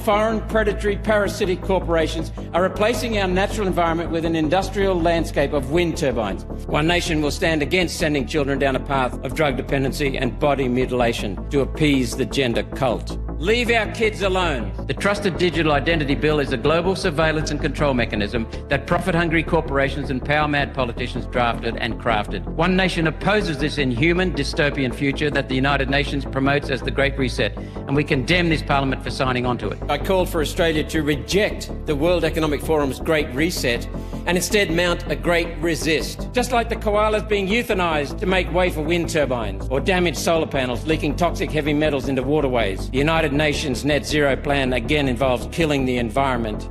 foreign, predatory, parasitic corporations are replacing our natural environment with an industrial landscape of wind turbines. One Nation will stand against sending children down a path of drug dependency and body mutilation to appease the gender cult. Leave our kids alone. The Trusted Digital Identity Bill is a global surveillance and control mechanism that profit-hungry corporations and power-mad politicians drafted and crafted. One Nation opposes this inhuman, dystopian future that the United Nations promotes as the Great Reset, and we condemn this Parliament for signing on to it. I called for Australia to reject the World Economic Forum's Great Reset and instead mount a great resist. Just like the koalas being euthanized to make way for wind turbines, or damaged solar panels leaking toxic heavy metals into waterways, the United Nations net zero plan again involves killing the environment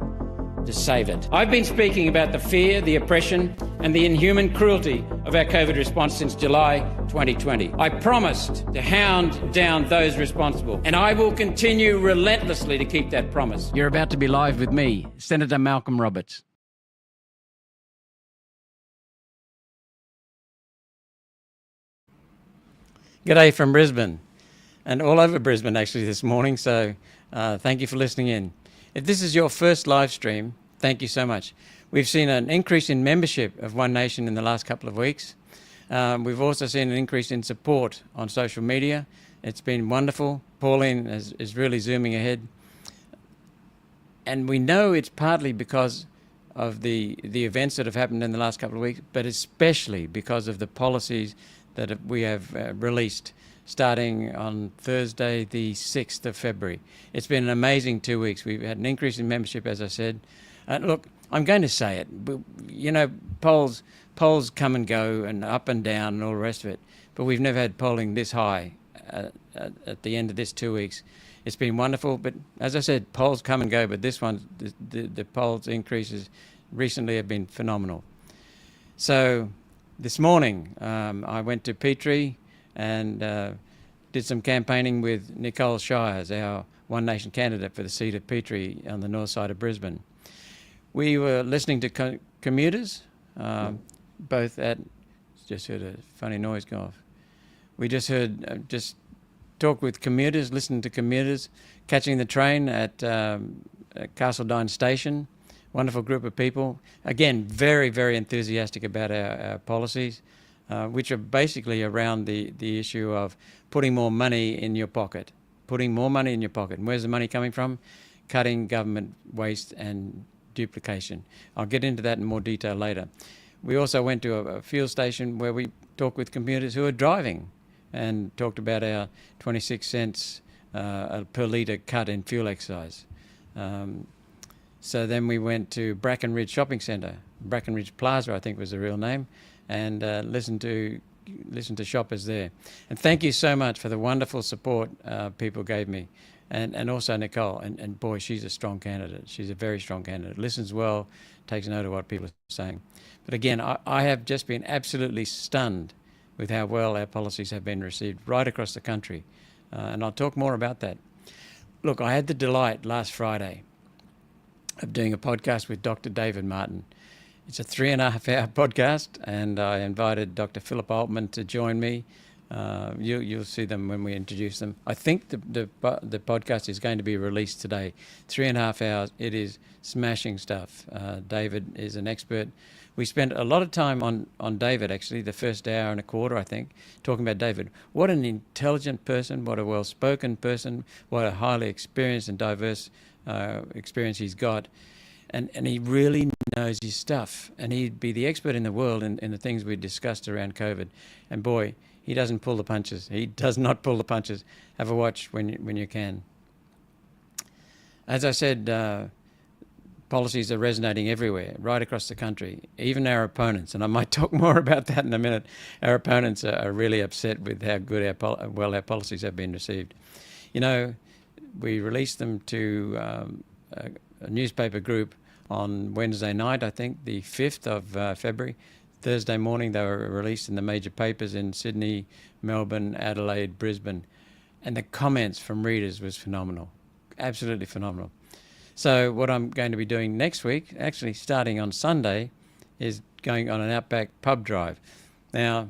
to save it. I've been speaking about the fear, the oppression and the inhuman cruelty of our COVID response since July 2020. I promised to hound down those responsible, and I will continue relentlessly to keep that promise. You're about to be live with me, Senator Malcolm Roberts. G'day from Brisbane, and all over Brisbane actually this morning, so thank you for listening in. If this is your first live stream, thank you so much. We've seen an increase in membership of One Nation in the last couple of weeks. We've also seen an increase in support on social media. It's been wonderful. Pauline is really zooming ahead. And we know it's partly because of the events that have happened in the last couple of weeks, but especially because of the policies that we have released starting on Thursday, the 6th of February. It's been an amazing 2 weeks. We've had an increase in membership, as I said. Look, I'm going to say it, but, you know, polls come and go and up and down and all the rest of it, but we've never had polling this high at the end of this 2 weeks. It's been wonderful, but as I said, polls come and go, but this one, the polls increases recently have been phenomenal. So this morning, I went to Petrie and did some campaigning with Nicole Shires, our One Nation candidate for the seat of Petrie on the north side of Brisbane. We were listening to commuters, both at, just heard a funny noise go off. We just heard, just talk with commuters, listen to commuters, catching the train at Castledine Station. Wonderful group of people. Again, very, very enthusiastic about our policies, which are basically around the issue of putting more money in your pocket. Putting more money in your pocket. And where's the money coming from? Cutting government waste and duplication. I'll get into that in more detail later. We also went to a fuel station where we talked with commuters who are driving and talked about our 26 cents per litre cut in fuel excise. So then we went to Brackenridge Shopping Centre, Brackenridge Plaza I think was the real name, and listened to shoppers there. And thank you so much for the wonderful support people gave me, and also Nicole. And boy, she's a strong candidate. She's a very strong candidate. Listens well, takes note of what people are saying. But again, I have just been absolutely stunned with how well our policies have been received right across the country. And I'll talk more about that. Look, I had the delight last Friday of doing a podcast with Dr. David Martin. It's a 3.5-hour podcast, and I invited Dr. Philip Altman to join me. You'll see them when we introduce them. I think the podcast is going to be released today. 3.5 hours. It is smashing stuff. David is an expert. We spent a lot of time on David, actually, the first hour and a quarter, I think, talking about David. What an intelligent person, what a well-spoken person, what a highly experienced and diverse experience he's got. And he really knows his stuff. And he'd be the expert in the world in the things we discussed around COVID. And boy, he doesn't pull the punches. He does not pull the punches. Have a watch when you can. As I said, policies are resonating everywhere, right across the country, even our opponents. And I might talk more about that in a minute. Our opponents are really upset with how good our policies have been received. You know, we released them to a newspaper group on Wednesday night, I think, the 5th of February. Thursday morning, they were released in the major papers in Sydney, Melbourne, Adelaide, Brisbane. And the comments from readers was phenomenal, absolutely phenomenal. So what I'm going to be doing next week, actually starting on Sunday, is going on an Outback pub drive. Now,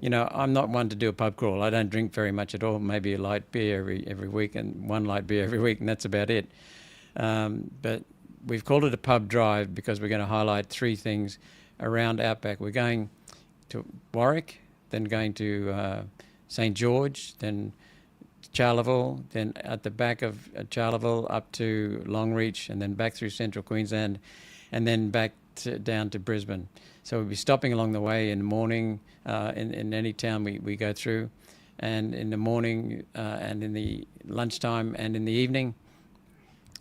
you know, I'm not one to do a pub crawl. I don't drink very much at all, maybe a light beer every week and one light beer every week, and that's about it. But we've called it a pub drive because we're going to highlight three things around Outback. We're going to Warwick, then going to St. George, then Charleville, then at the back of Charleville up to Longreach, and then back through central Queensland, and then back down to Brisbane. So we'll be stopping along the way in the morning in any town we go through, and in the morning and in the lunchtime and in the evening.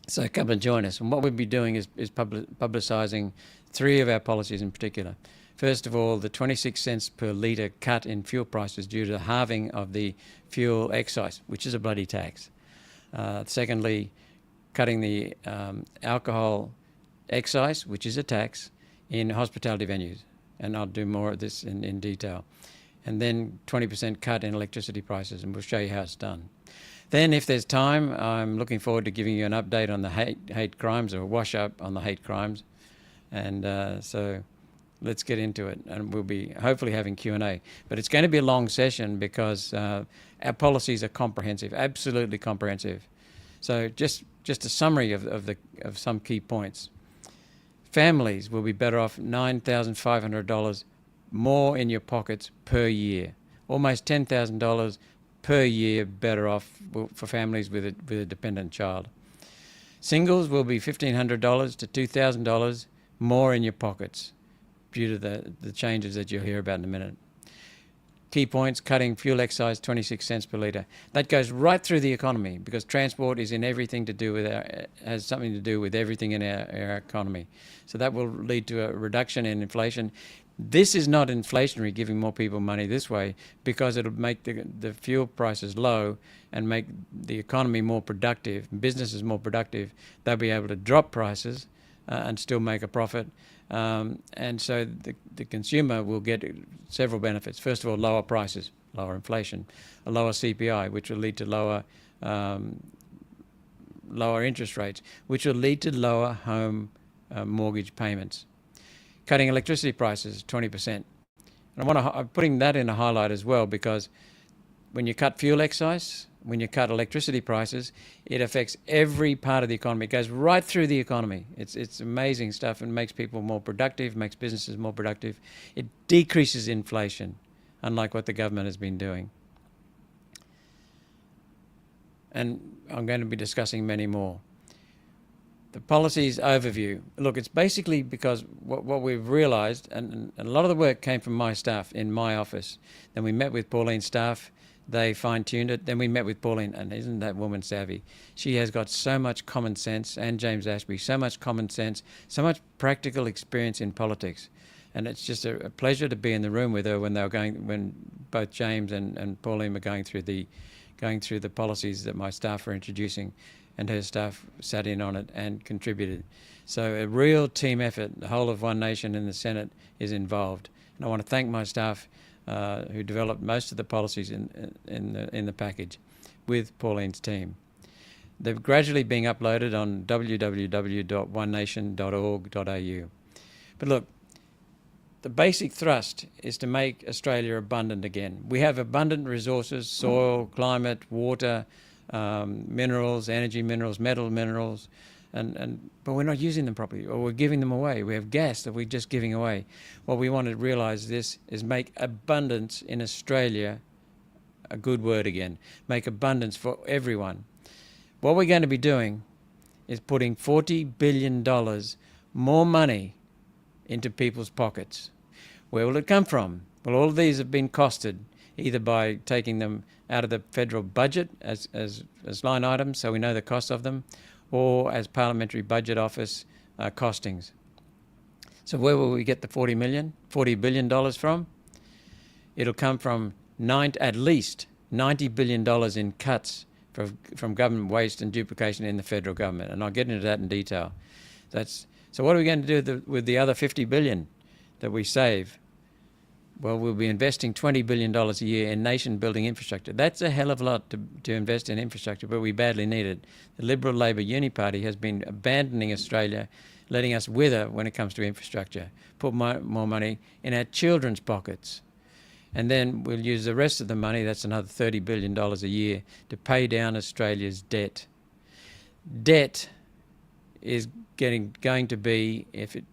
So come and join us. And what we'll be doing is publicising three of our policies in particular. First of all, the 26 cents per litre cut in fuel prices due to the halving of the fuel excise, which is a bloody tax. Secondly, cutting the alcohol excise, which is a tax, in hospitality venues. And I'll do more of this in detail. And then 20% cut in electricity prices, and we'll show you how it's done. Then, if there's time, I'm looking forward to giving you an update on the hate crimes, or a wash up on the hate crimes. And so let's get into it, and we'll be hopefully having Q&A. But it's going to be a long session because our policies are comprehensive, absolutely comprehensive. So just a summary of some key points. Families will be better off $9,500 more in your pockets per year, almost $10,000 per year better off for families with a dependent child. Singles will be $1,500 to $2,000 more in your pockets due to the changes that you'll hear about in a minute. Key points: cutting fuel excise 26 cents per litre. That goes right through the economy because transport is in everything to do with has something to do with everything in our economy. So that will lead to a reduction in inflation. This is not inflationary, giving more people money this way, because it'll make the fuel prices low and make the economy more productive, businesses more productive. They'll be able to drop prices and still make a profit. And so the consumer will get several benefits. First of all, lower prices, lower inflation, a lower CPI, which will lead to lower interest rates, which will lead to lower home mortgage payments. Cutting electricity prices 20%. And I'm putting that in a highlight as well, because when you cut fuel excise, when you cut electricity prices, it affects every part of the economy. It goes right through the economy. It's amazing stuff, and makes people more productive, makes businesses more productive. It decreases inflation, unlike what the government has been doing. And I'm going to be discussing many more. The policies overview. Look, it's basically because what we've realised, and a lot of the work came from my staff in my office. Then we met with Pauline's staff. They fine-tuned it. Then we met with Pauline, and isn't that woman savvy? She has got so much common sense, and James Ashby, so much common sense, so much practical experience in politics. And it's just a pleasure to be in the room with her when both James and Pauline were going through the policies that my staff were introducing, and her staff sat in on it and contributed. So a real team effort. The whole of One Nation in the Senate is involved. And I want to thank my staff who developed most of the policies in the package with Pauline's team. They're gradually being uploaded on www.onenation.org.au. But look, the basic thrust is to make Australia abundant again. We have abundant resources: soil, climate, water, minerals, energy minerals, metal minerals, but we're not using them properly, or we're giving them away. We have gas that we're just giving away. What we want to realise is make abundance in Australia a good word again. Make abundance for everyone. What we're going to be doing is putting $40 billion more money into people's pockets. Where will it come from? Well, all of these have been costed, either by taking them out of the federal budget as line items, so we know the cost of them, or as Parliamentary Budget Office costings. So where will we get the $40 billion from? It'll come from at least $90 billion in cuts from government waste and duplication in the federal government, and I'll get into that in detail. So what are we going to do with the other $50 billion that we save? Well, we'll be investing $20 billion a year in nation-building infrastructure. That's a hell of a lot to invest in infrastructure, but we badly need it. The Liberal Labor Uni Party has been abandoning Australia, letting us wither when it comes to infrastructure. Put more money in our children's pockets. And then we'll use the rest of the money, that's another $30 billion a year, to pay down Australia's debt. Debt is going to be, the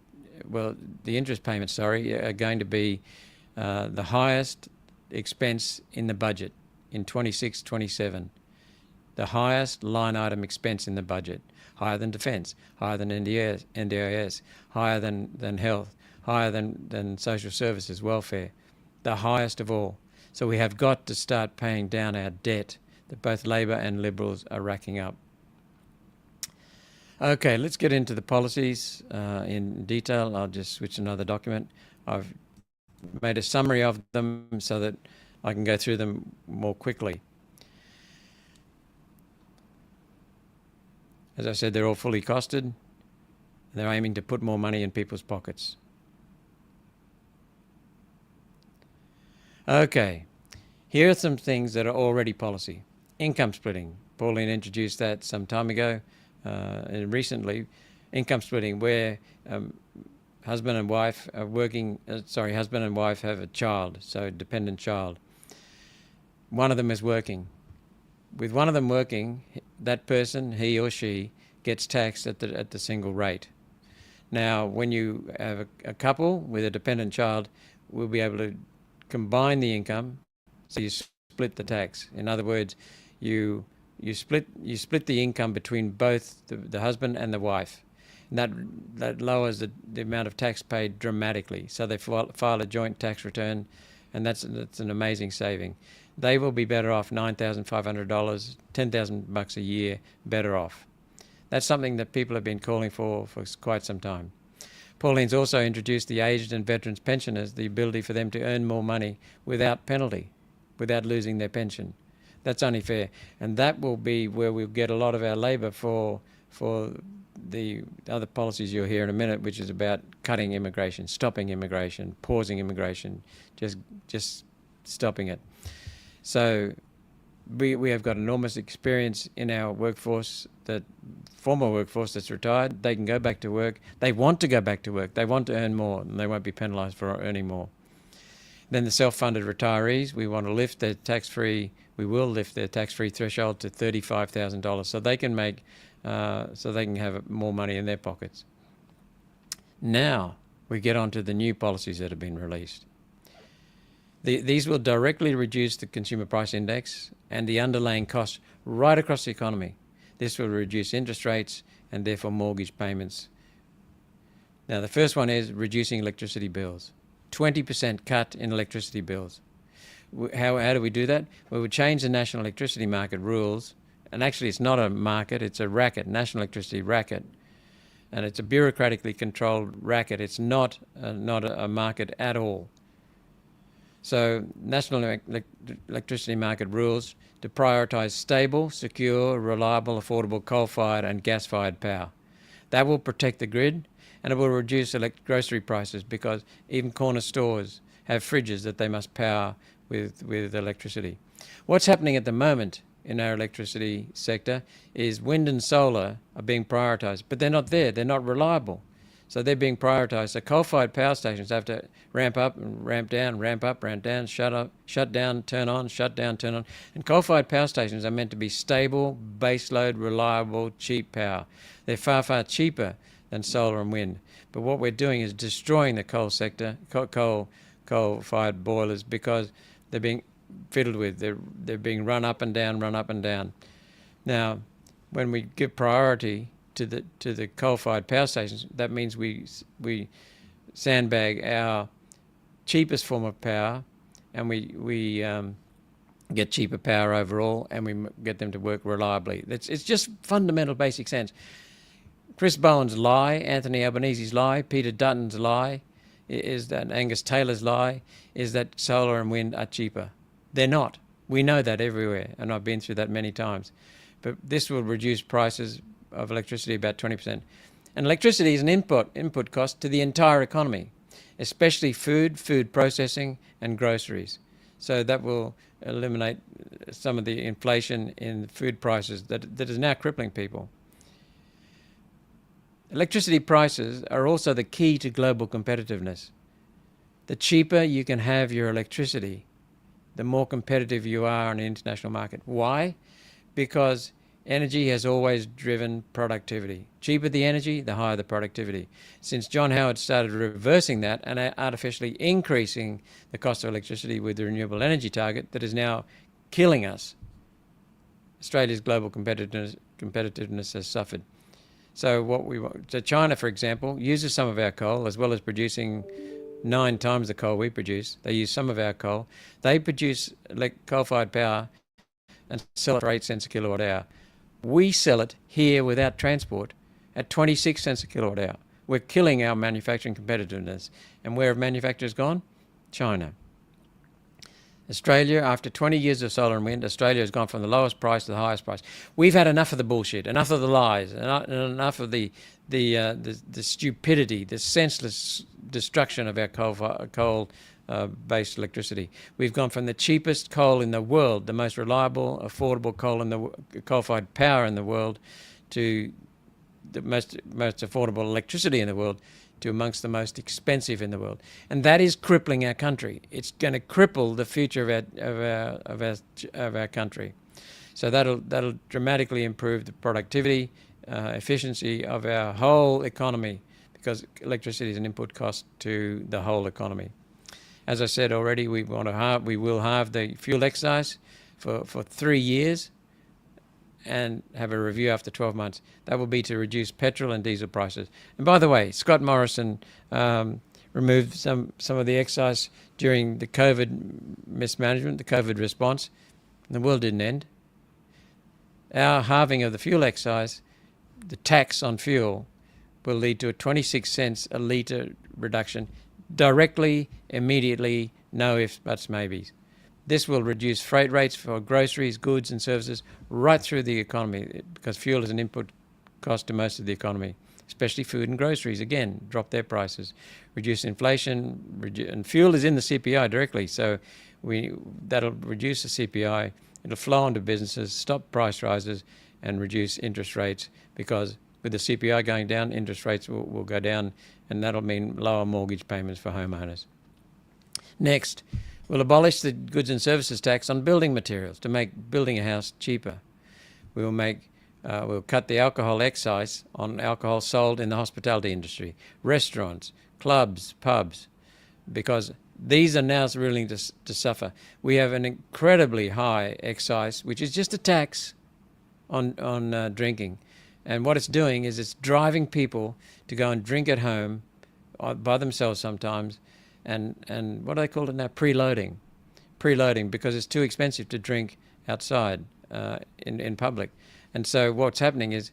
interest payments, are going to be the highest expense in the budget in 26-27. The highest line item expense in the budget, higher than defence, higher than NDIS, higher than health, higher than social services, welfare, the highest of all. So we have got to start paying down our debt that both Labor and Liberals are racking up. Okay, let's get into the policies in detail. I'll just switch to another document. I've made a summary of them so that I can go through them more quickly. As I said, they're all fully costed. They're aiming to put more money in people's pockets. Okay, here are some things that are already policy. Income splitting. Pauline introduced that some time ago, and recently. Income splitting, where husband and wife are working, husband and wife have a child, so a dependent child. One of them is working. With one of them working, that person, he or she, gets taxed at the single rate. Now, when you have a couple with a dependent child, we'll be able to combine the income, so you split the tax. In other words, you split the income between both the husband and the wife. And that lowers the amount of tax paid dramatically. So they file a joint tax return, and that's an amazing saving. They will be better off $9,500, $10,000 a year better off. That's something that people have been calling for quite some time. Pauline's also introduced the aged and veterans pensioners, the ability for them to earn more money without penalty, without losing their pension. That's only fair. And that will be where we'll get a lot of our labour for the other policies you'll hear in a minute, which is about cutting immigration, stopping immigration, pausing immigration, just stopping it. So we have got enormous experience in our workforce, that former workforce that's retired. They can go back to work. They want to go back to work. They want to earn more, and they won't be penalised for earning more. Then the self-funded retirees, we want to lift their tax-free. We will lift their tax-free threshold to $35,000, so they can have more money in their pockets. Now we get on to the new policies that have been released. These will directly reduce the consumer price index and the underlying costs right across the economy. This will reduce interest rates and therefore mortgage payments. Now the first one is reducing electricity bills. 20% cut in electricity bills. How do we do that? Well, we change the national electricity market rules, and actually it's not a market, it's a racket, national electricity racket, and it's a bureaucratically controlled racket. It's not a market at all. So national electricity market rules to prioritise stable, secure, reliable, affordable coal-fired and gas-fired power. That will protect the grid, and it will reduce grocery prices, because even corner stores have fridges that they must power with electricity. What's happening at the moment in our electricity sector is wind and solar are being prioritised, but they're not there. They're not reliable. So they're being prioritised. So coal-fired power stations have to ramp up and ramp down, ramp up, ramp down, shut down, turn on, shut down, turn on. And coal-fired power stations are meant to be stable, baseload, reliable, cheap power. They're far, far cheaper than solar and wind. But what we're doing is destroying the coal sector, coal-fired boilers, because they're being fiddled with. They're being run up and down, run up and down. Now, when we give priority to the coal-fired power stations, that means we sandbag our cheapest form of power, and we get cheaper power overall, and we get them to work reliably. It's just fundamental basic sense. Chris Bowen's lie, Anthony Albanese's lie, Peter Dutton's lie, is that Angus Taylor's lie is that solar and wind are cheaper. They're not. We know that everywhere, and I've been through that many times. But this will reduce prices of electricity about 20%. And electricity is an input cost to the entire economy, especially food processing and groceries. So that will eliminate some of the inflation in food prices that is now crippling people. Electricity prices are also the key to global competitiveness. The cheaper you can have your electricity, the more competitive you are on the international market. Why? Because Energy has always driven productivity. Cheaper the energy, the higher the productivity. Since John Howard started reversing that and artificially increasing the cost of electricity with the renewable energy target that is now killing us, Australia's global competitiveness has suffered. So China, for example, uses some of our coal as well as producing 9 times the coal we produce. They use some of our coal. They produce coal-fired power and sell it for 8 cents a kilowatt hour. We sell it here without transport at 26 cents a kilowatt hour. We're killing our manufacturing competitiveness. And where have manufacturers gone? China. Australia, after 20 years of solar and wind, Australia has gone from the lowest price to the highest price. We've had enough of the bullshit, enough of the lies, enough of the stupidity, the senseless destruction of our coal-based electricity. We've gone from the cheapest coal in the world, the most reliable, affordable coal-fired power in the world, to the most affordable electricity in the world, to amongst the most expensive in the world, and that is crippling our country. It's going to cripple the future of our country. So that'll dramatically improve the productivity, efficiency of our whole economy, because electricity is an input cost to the whole economy. As I said already, we will halve the fuel excise for 3 years, and have a review after 12 months. That will be to reduce petrol and diesel prices. And by the way, Scott Morrison removed some of the excise during the COVID mismanagement, the COVID response. The world didn't end. Our halving of the fuel excise, the tax on fuel, will lead to a 26 cents a litre reduction directly, immediately, no ifs, buts, maybes. This will reduce freight rates for groceries, goods and services right through the economy, because fuel is an input cost to most of the economy, especially food and groceries. Again, drop their prices, reduce inflation, and fuel is in the CPI directly, so that'll reduce the CPI. It'll flow onto businesses, stop price rises, and reduce interest rates, because with the CPI going down, interest rates will go down, and that'll mean lower mortgage payments for homeowners. Next, we'll abolish the goods and services tax on building materials to make building a house cheaper. We'll cut the alcohol excise on alcohol sold in the hospitality industry, restaurants, clubs, pubs, because these are now willing to suffer. We have an incredibly high excise, which is just a tax on drinking. And what it's doing is it's driving people to go and drink at home by themselves sometimes. And what do they call it now? Preloading, because it's too expensive to drink outside in public. And so what's happening is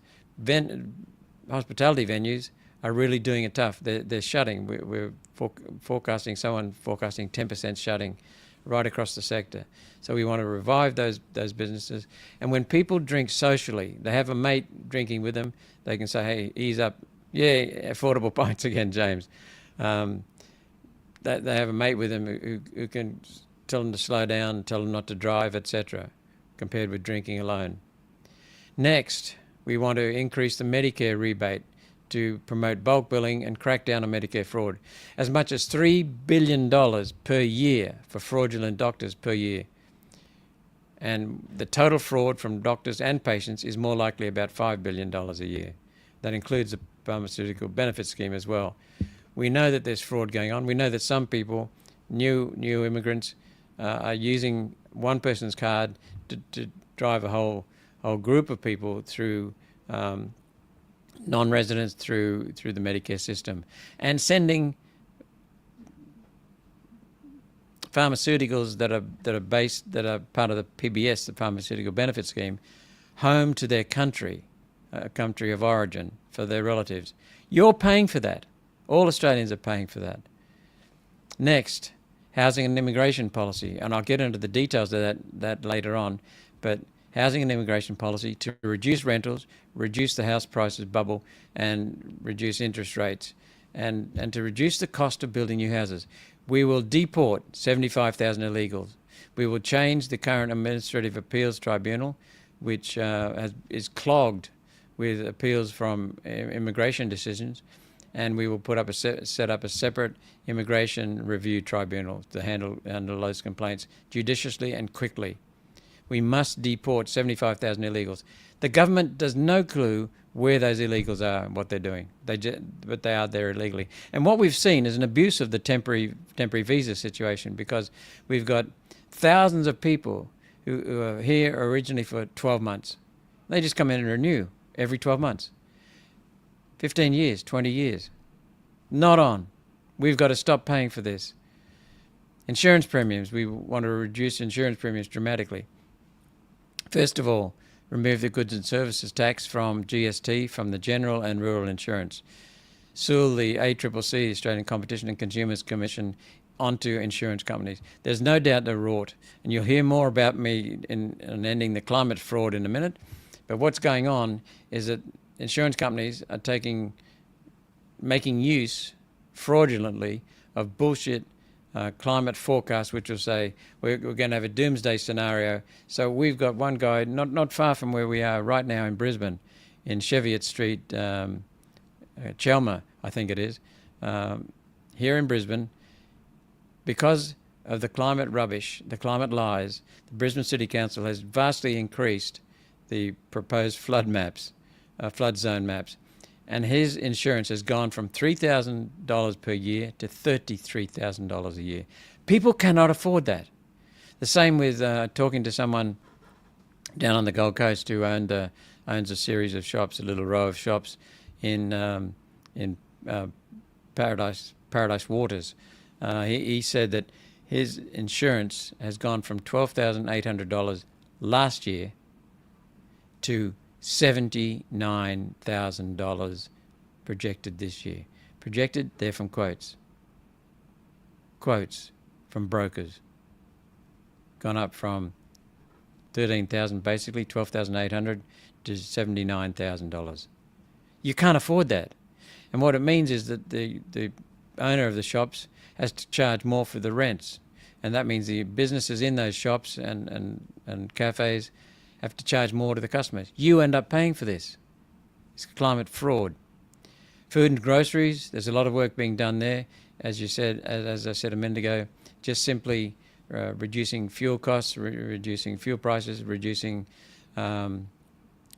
hospitality venues are really doing it tough. They're shutting. We're forecasting 10% shutting right across the sector. So we want to revive those businesses. And when people drink socially, they have a mate drinking with them, they can say, hey, ease up. Yeah, affordable pints again, James. They have a mate with them who can tell them to slow down, tell them not to drive, etc., compared with drinking alone. Next, we want to increase the Medicare rebate to promote bulk billing and crack down on Medicare fraud. As much as $3 billion per year for fraudulent doctors per year. And the total fraud from doctors and patients is more likely about $5 billion a year. That includes the pharmaceutical benefit scheme as well. We know that there's fraud going on. We know that some people, new immigrants, are using one person's card to drive a whole group of people through non-residents through the Medicare system, and sending pharmaceuticals that are part of the PBS, the pharmaceutical benefit scheme, home to their country of origin for their relatives. You're paying for that. All Australians are paying for that. Next, housing and immigration policy, and I'll get into the details of that later on, but housing and immigration policy to reduce rentals, reduce the house prices bubble, and reduce interest rates, and to reduce the cost of building new houses. We will deport 75,000 illegals. We will change the current Administrative Appeals Tribunal, which is clogged with appeals from immigration decisions, and we will set up a separate immigration review tribunal to handle those complaints judiciously and quickly. We must deport 75,000 illegals. The government does no clue where those illegals are and what they're doing. But they are there illegally. And what we've seen is an abuse of the temporary visa situation, because we've got thousands of people who are here originally for 12 months. They just come in and renew every 12 months. 15 years, 20 years. Not on. We've got to stop paying for this. Insurance premiums. We want to reduce insurance premiums dramatically. First of all, remove the goods and services tax from GST, from the general and rural insurance. Sue the ACCC, the Australian Competition and Consumers Commission, onto insurance companies. There's no doubt they're wrought, and you'll hear more about me in ending the climate fraud in a minute. But what's going on is that insurance companies are making use fraudulently of bullshit climate forecasts, which will say we're going to have a doomsday scenario. So we've got one guy not far from where we are right now in Brisbane, in Cheviot Street, Chelmer, I think it is, here in Brisbane. Because of the climate rubbish, the climate lies, the Brisbane City Council has vastly increased the proposed flood zone maps. And his insurance has gone from $3,000 per year to $33,000 a year. People cannot afford that. The same with talking to someone down on the Gold Coast who owns a series of shops, a little row of shops in Paradise Waters. He said that his insurance has gone from $12,800 last year to $79,000 projected this year. Projected, they're from quotes. Quotes from brokers. Gone up from $13,000, basically $12,800 to $79,000. You can't afford that. And what it means is that the owner of the shops has to charge more for the rents. And that means the businesses in those shops and cafes have to charge more to the customers. You end up paying for this. It's climate fraud. Food and groceries, there's a lot of work being done there. As you said, as I said a minute ago, just simply reducing fuel costs, reducing fuel prices, reducing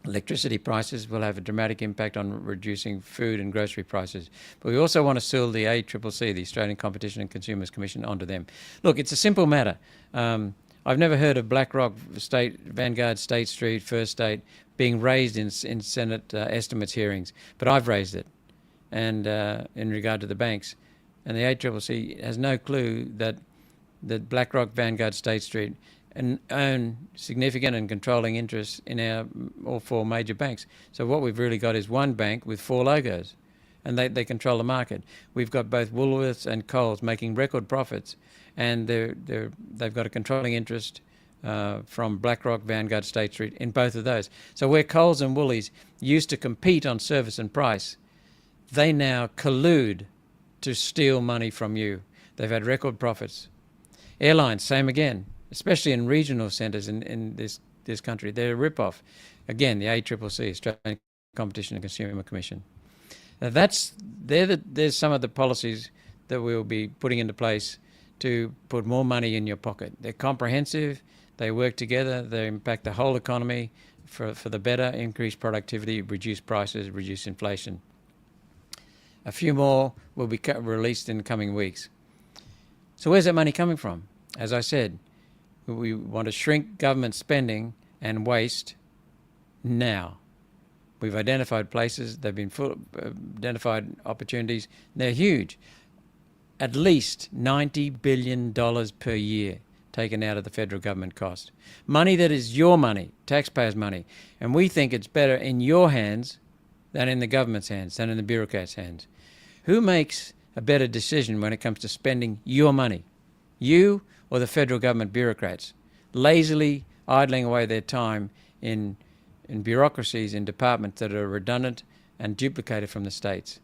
electricity prices will have a dramatic impact on reducing food and grocery prices. But we also want to seal the ACCC, the Australian Competition and Consumers Commission, onto them. Look, it's a simple matter. I've never heard of BlackRock, Vanguard, State Street, First State being raised in Senate estimates hearings, but I've raised it, and in regard to the banks. And the ACCC has no clue that BlackRock, Vanguard, State Street own significant and controlling interests in all four major banks. So what we've really got is one bank with four logos, and they control the market. We've got both Woolworths and Coles making record profits, and they've got a controlling interest from BlackRock, Vanguard, State Street in both of those. So where Coles and Woolies used to compete on service and price, they now collude to steal money from you. They've had record profits. Airlines, same again, especially in regional centres in this country. They're a rip-off. Again, the ACCC, Australian Competition and Consumer Commission. Now there's some of the policies that we'll be putting into place to put more money in your pocket. They're comprehensive, they work together, they impact the whole economy for the better, increase productivity, reduce prices, reduce inflation. A few more will be released in the coming weeks. So where's that money coming from? As I said, we want to shrink government spending and waste now. We've identified places, they've been identified opportunities, they're huge. At least $90 billion per year taken out of the federal government cost. Money that is your money, taxpayers' money. And we think it's better in your hands than in the government's hands, than in the bureaucrats' hands. Who makes a better decision when it comes to spending your money? You or the federal government bureaucrats, lazily idling away their time in bureaucracies, in departments that are redundant and duplicated from the states.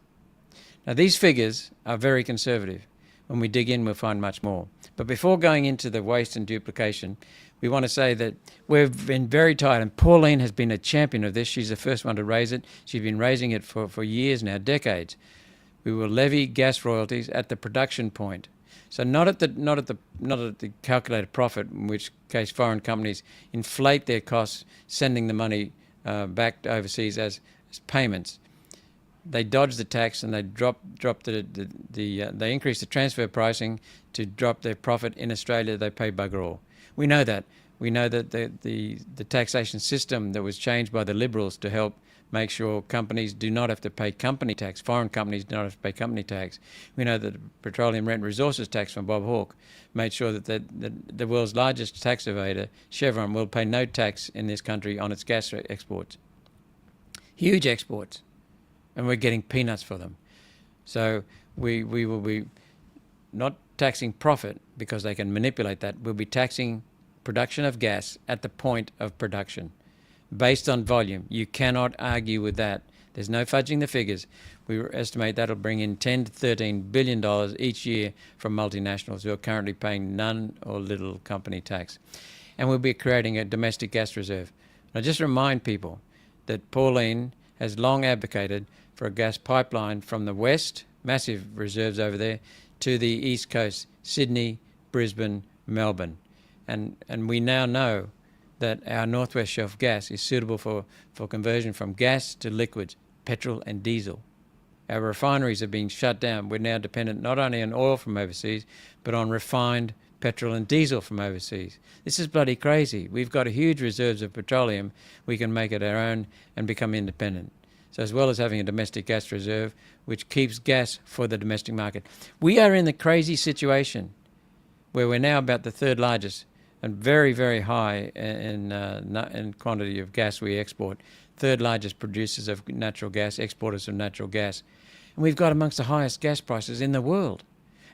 Now, these figures are very conservative. When we dig in, we'll find much more. But before going into the waste and duplication, we want to say that we've been very tight, and Pauline has been a champion of this. She's the first one to raise it. She's been raising it for years now, decades. We will levy gas royalties at the production point. So not at the calculated profit, in which case foreign companies inflate their costs, sending the money back overseas as payments. They dodge the tax and they they increase the transfer pricing to drop their profit. In Australia, they pay bugger all. We know that. We know that the taxation system that was changed by the Liberals to help make sure companies do not have to pay company tax, foreign companies do not have to pay company tax. We know that the Petroleum Rent and Resources Tax from Bob Hawke made sure that the world's largest tax evader, Chevron, will pay no tax in this country on its gas exports. Huge exports. And we're getting peanuts for them. So we will be not taxing profit because they can manipulate that. We'll be taxing production of gas at the point of production based on volume. You cannot argue with that. There's no fudging the figures. We estimate that'll bring in $10 to $13 billion each year from multinationals who are currently paying none or little company tax. And we'll be creating a domestic gas reserve. Now just remind people that Pauline has long advocated for a gas pipeline from the west, massive reserves over there, to the east coast, Sydney, Brisbane, Melbourne. And we now know that our Northwest Shelf gas is suitable for conversion from gas to liquids, petrol and diesel. Our refineries are being shut down. We're now dependent not only on oil from overseas, but on refined petrol and diesel from overseas. This is bloody crazy. We've got huge reserves of petroleum. We can make it our own and become independent. So as well as having a domestic gas reserve, which keeps gas for the domestic market. We are in the crazy situation where we're now about the third largest and very, very high in quantity of gas we export. Third largest producers of natural gas, exporters of natural gas. And we've got amongst the highest gas prices in the world.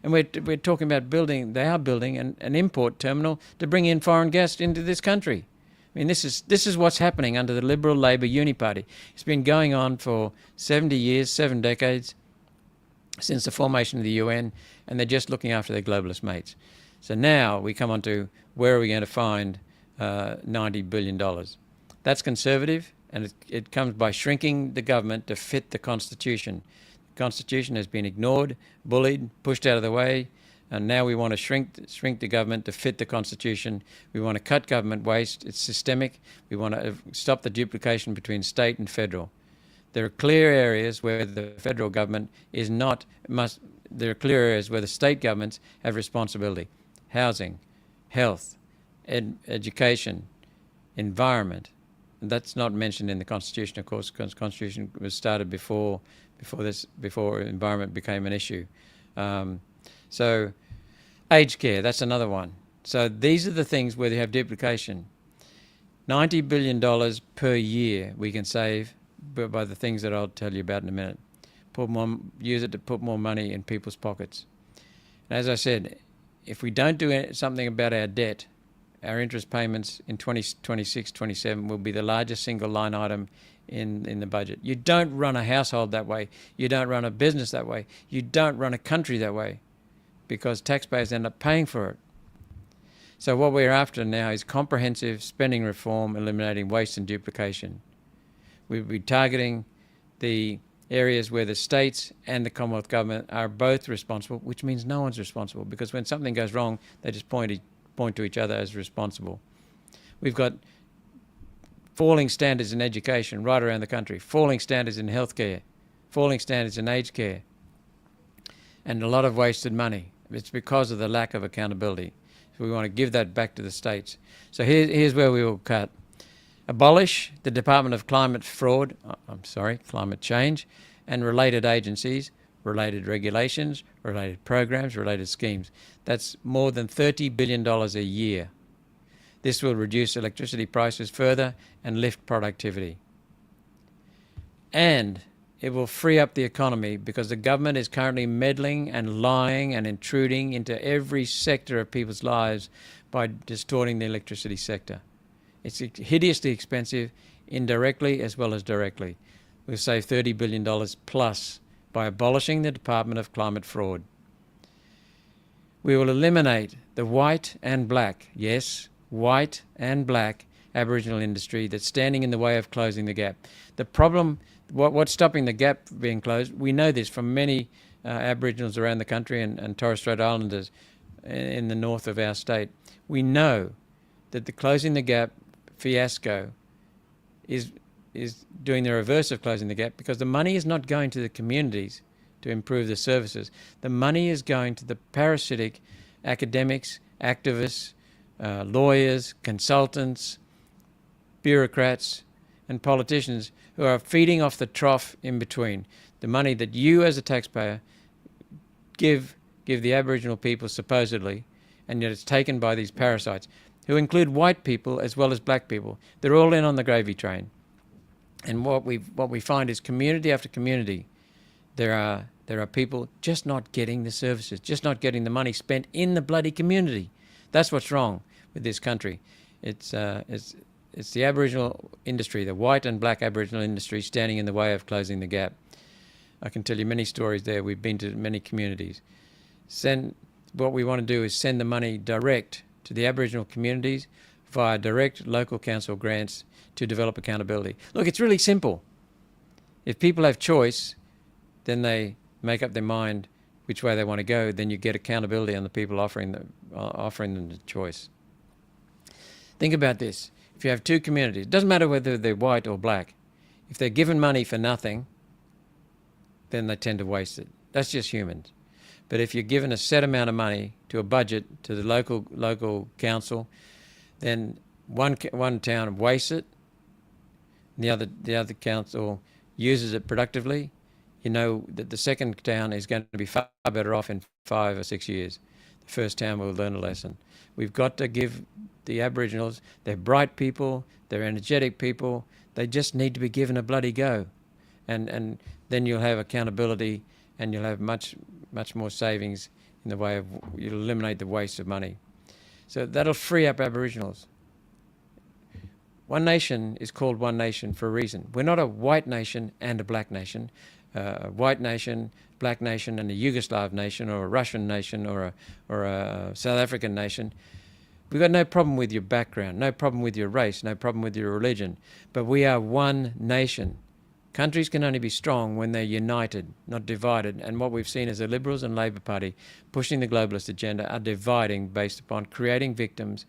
And we're talking about they are building an import terminal to bring in foreign gas into this country. I mean, this is what's happening under the Liberal Labor Uni Party. It's been going on for 70 years, 7 decades, since the formation of the UN, and they're just looking after their globalist mates. So now we come on to where are we going to find $90 billion? That's conservative, and it comes by shrinking the government to fit the Constitution. The Constitution has been ignored, bullied, pushed out of the way, and now we want to shrink the government to fit the Constitution. We want to cut government waste. It's systemic. We want to stop the duplication between state and federal. There are clear areas where the federal government there are clear areas where the state governments have responsibility. Housing, health, education, environment. And that's not mentioned in the Constitution, of course, because the Constitution was started before environment became an issue. So aged care, that's another one. So these are the things where they have duplication. $90 billion per year we can save by the things that I'll tell you about in a minute. Use it to put more money in people's pockets. And as I said, if we don't do something about our debt, our interest payments in 2026, 27 will be the largest single line item in the budget. You don't run a household that way. You don't run a business that way. You don't run a country that way, because taxpayers end up paying for it. So what we're after now is comprehensive spending reform, eliminating waste and duplication. We'll be targeting the areas where the states and the Commonwealth government are both responsible, which means no one's responsible, because when something goes wrong, they just point to each other as responsible. We've got falling standards in education right around the country, falling standards in healthcare, falling standards in aged care, and a lot of wasted money. It's because of the lack of accountability. So we want to give that back to the states. So here's where we will cut. Abolish the Department of Climate Change, and related agencies, related regulations, related programs, related schemes. That's more than $30 billion a year. This will reduce electricity prices further and lift productivity. And it will free up the economy, because the government is currently meddling and lying and intruding into every sector of people's lives by distorting the electricity sector. It's hideously expensive, indirectly as well as directly. We'll save $30 billion plus by abolishing the Department of Climate Fraud. We will eliminate the white and black, yes, white and black, Aboriginal industry that's standing in the way of closing the gap. The problem, what's stopping the gap being closed, we know this from many Aboriginals around the country and Torres Strait Islanders in the north of our state. We know that the closing the gap fiasco is doing the reverse of closing the gap, because the money is not going to the communities to improve the services. The money is going to the parasitic academics, activists, lawyers, consultants, bureaucrats, and politicians who are feeding off the trough in between. The money that you as a taxpayer give the Aboriginal people supposedly, and yet it's taken by these parasites who include white people as well as black people. They're all in on the gravy train. And what we find is community after community, there are people just not getting the services, just not getting the money spent in the bloody community. That's what's wrong with this country. It's the Aboriginal industry, the white and black Aboriginal industry, standing in the way of closing the gap. I can tell you many stories there. We've been to many communities. What we want to do is send the money direct to the Aboriginal communities via direct local council grants to develop accountability. Look, it's really simple. If people have choice, then they make up their mind which way they want to go. Then you get accountability on the people offering them the choice. Think about this. If you have two communities, it doesn't matter whether they're white or black. If they're given money for nothing, then they tend to waste it. That's just humans. But if you're given a set amount of money to a budget, to the local council, then one town wastes it, and the other council uses it productively, you know that the second town is going to be far better off in 5 or 6 years. The first town will learn a lesson. We've got to give the Aboriginals, they're bright people, they're energetic people, they just need to be given a bloody go. And then you'll have accountability, and you'll have much more savings in the way of, you'll eliminate the waste of money. So that'll free up Aboriginals. One nation is called one nation for a reason. We're not a white nation and a black nation. A white nation, black nation, and a Yugoslav nation, or a Russian nation, or a South African nation. We've got no problem with your background, no problem with your race, no problem with your religion, but we are one nation. Countries can only be strong when they're united, not divided. And what we've seen is the Liberals and Labor Party pushing the globalist agenda are dividing based upon creating victims.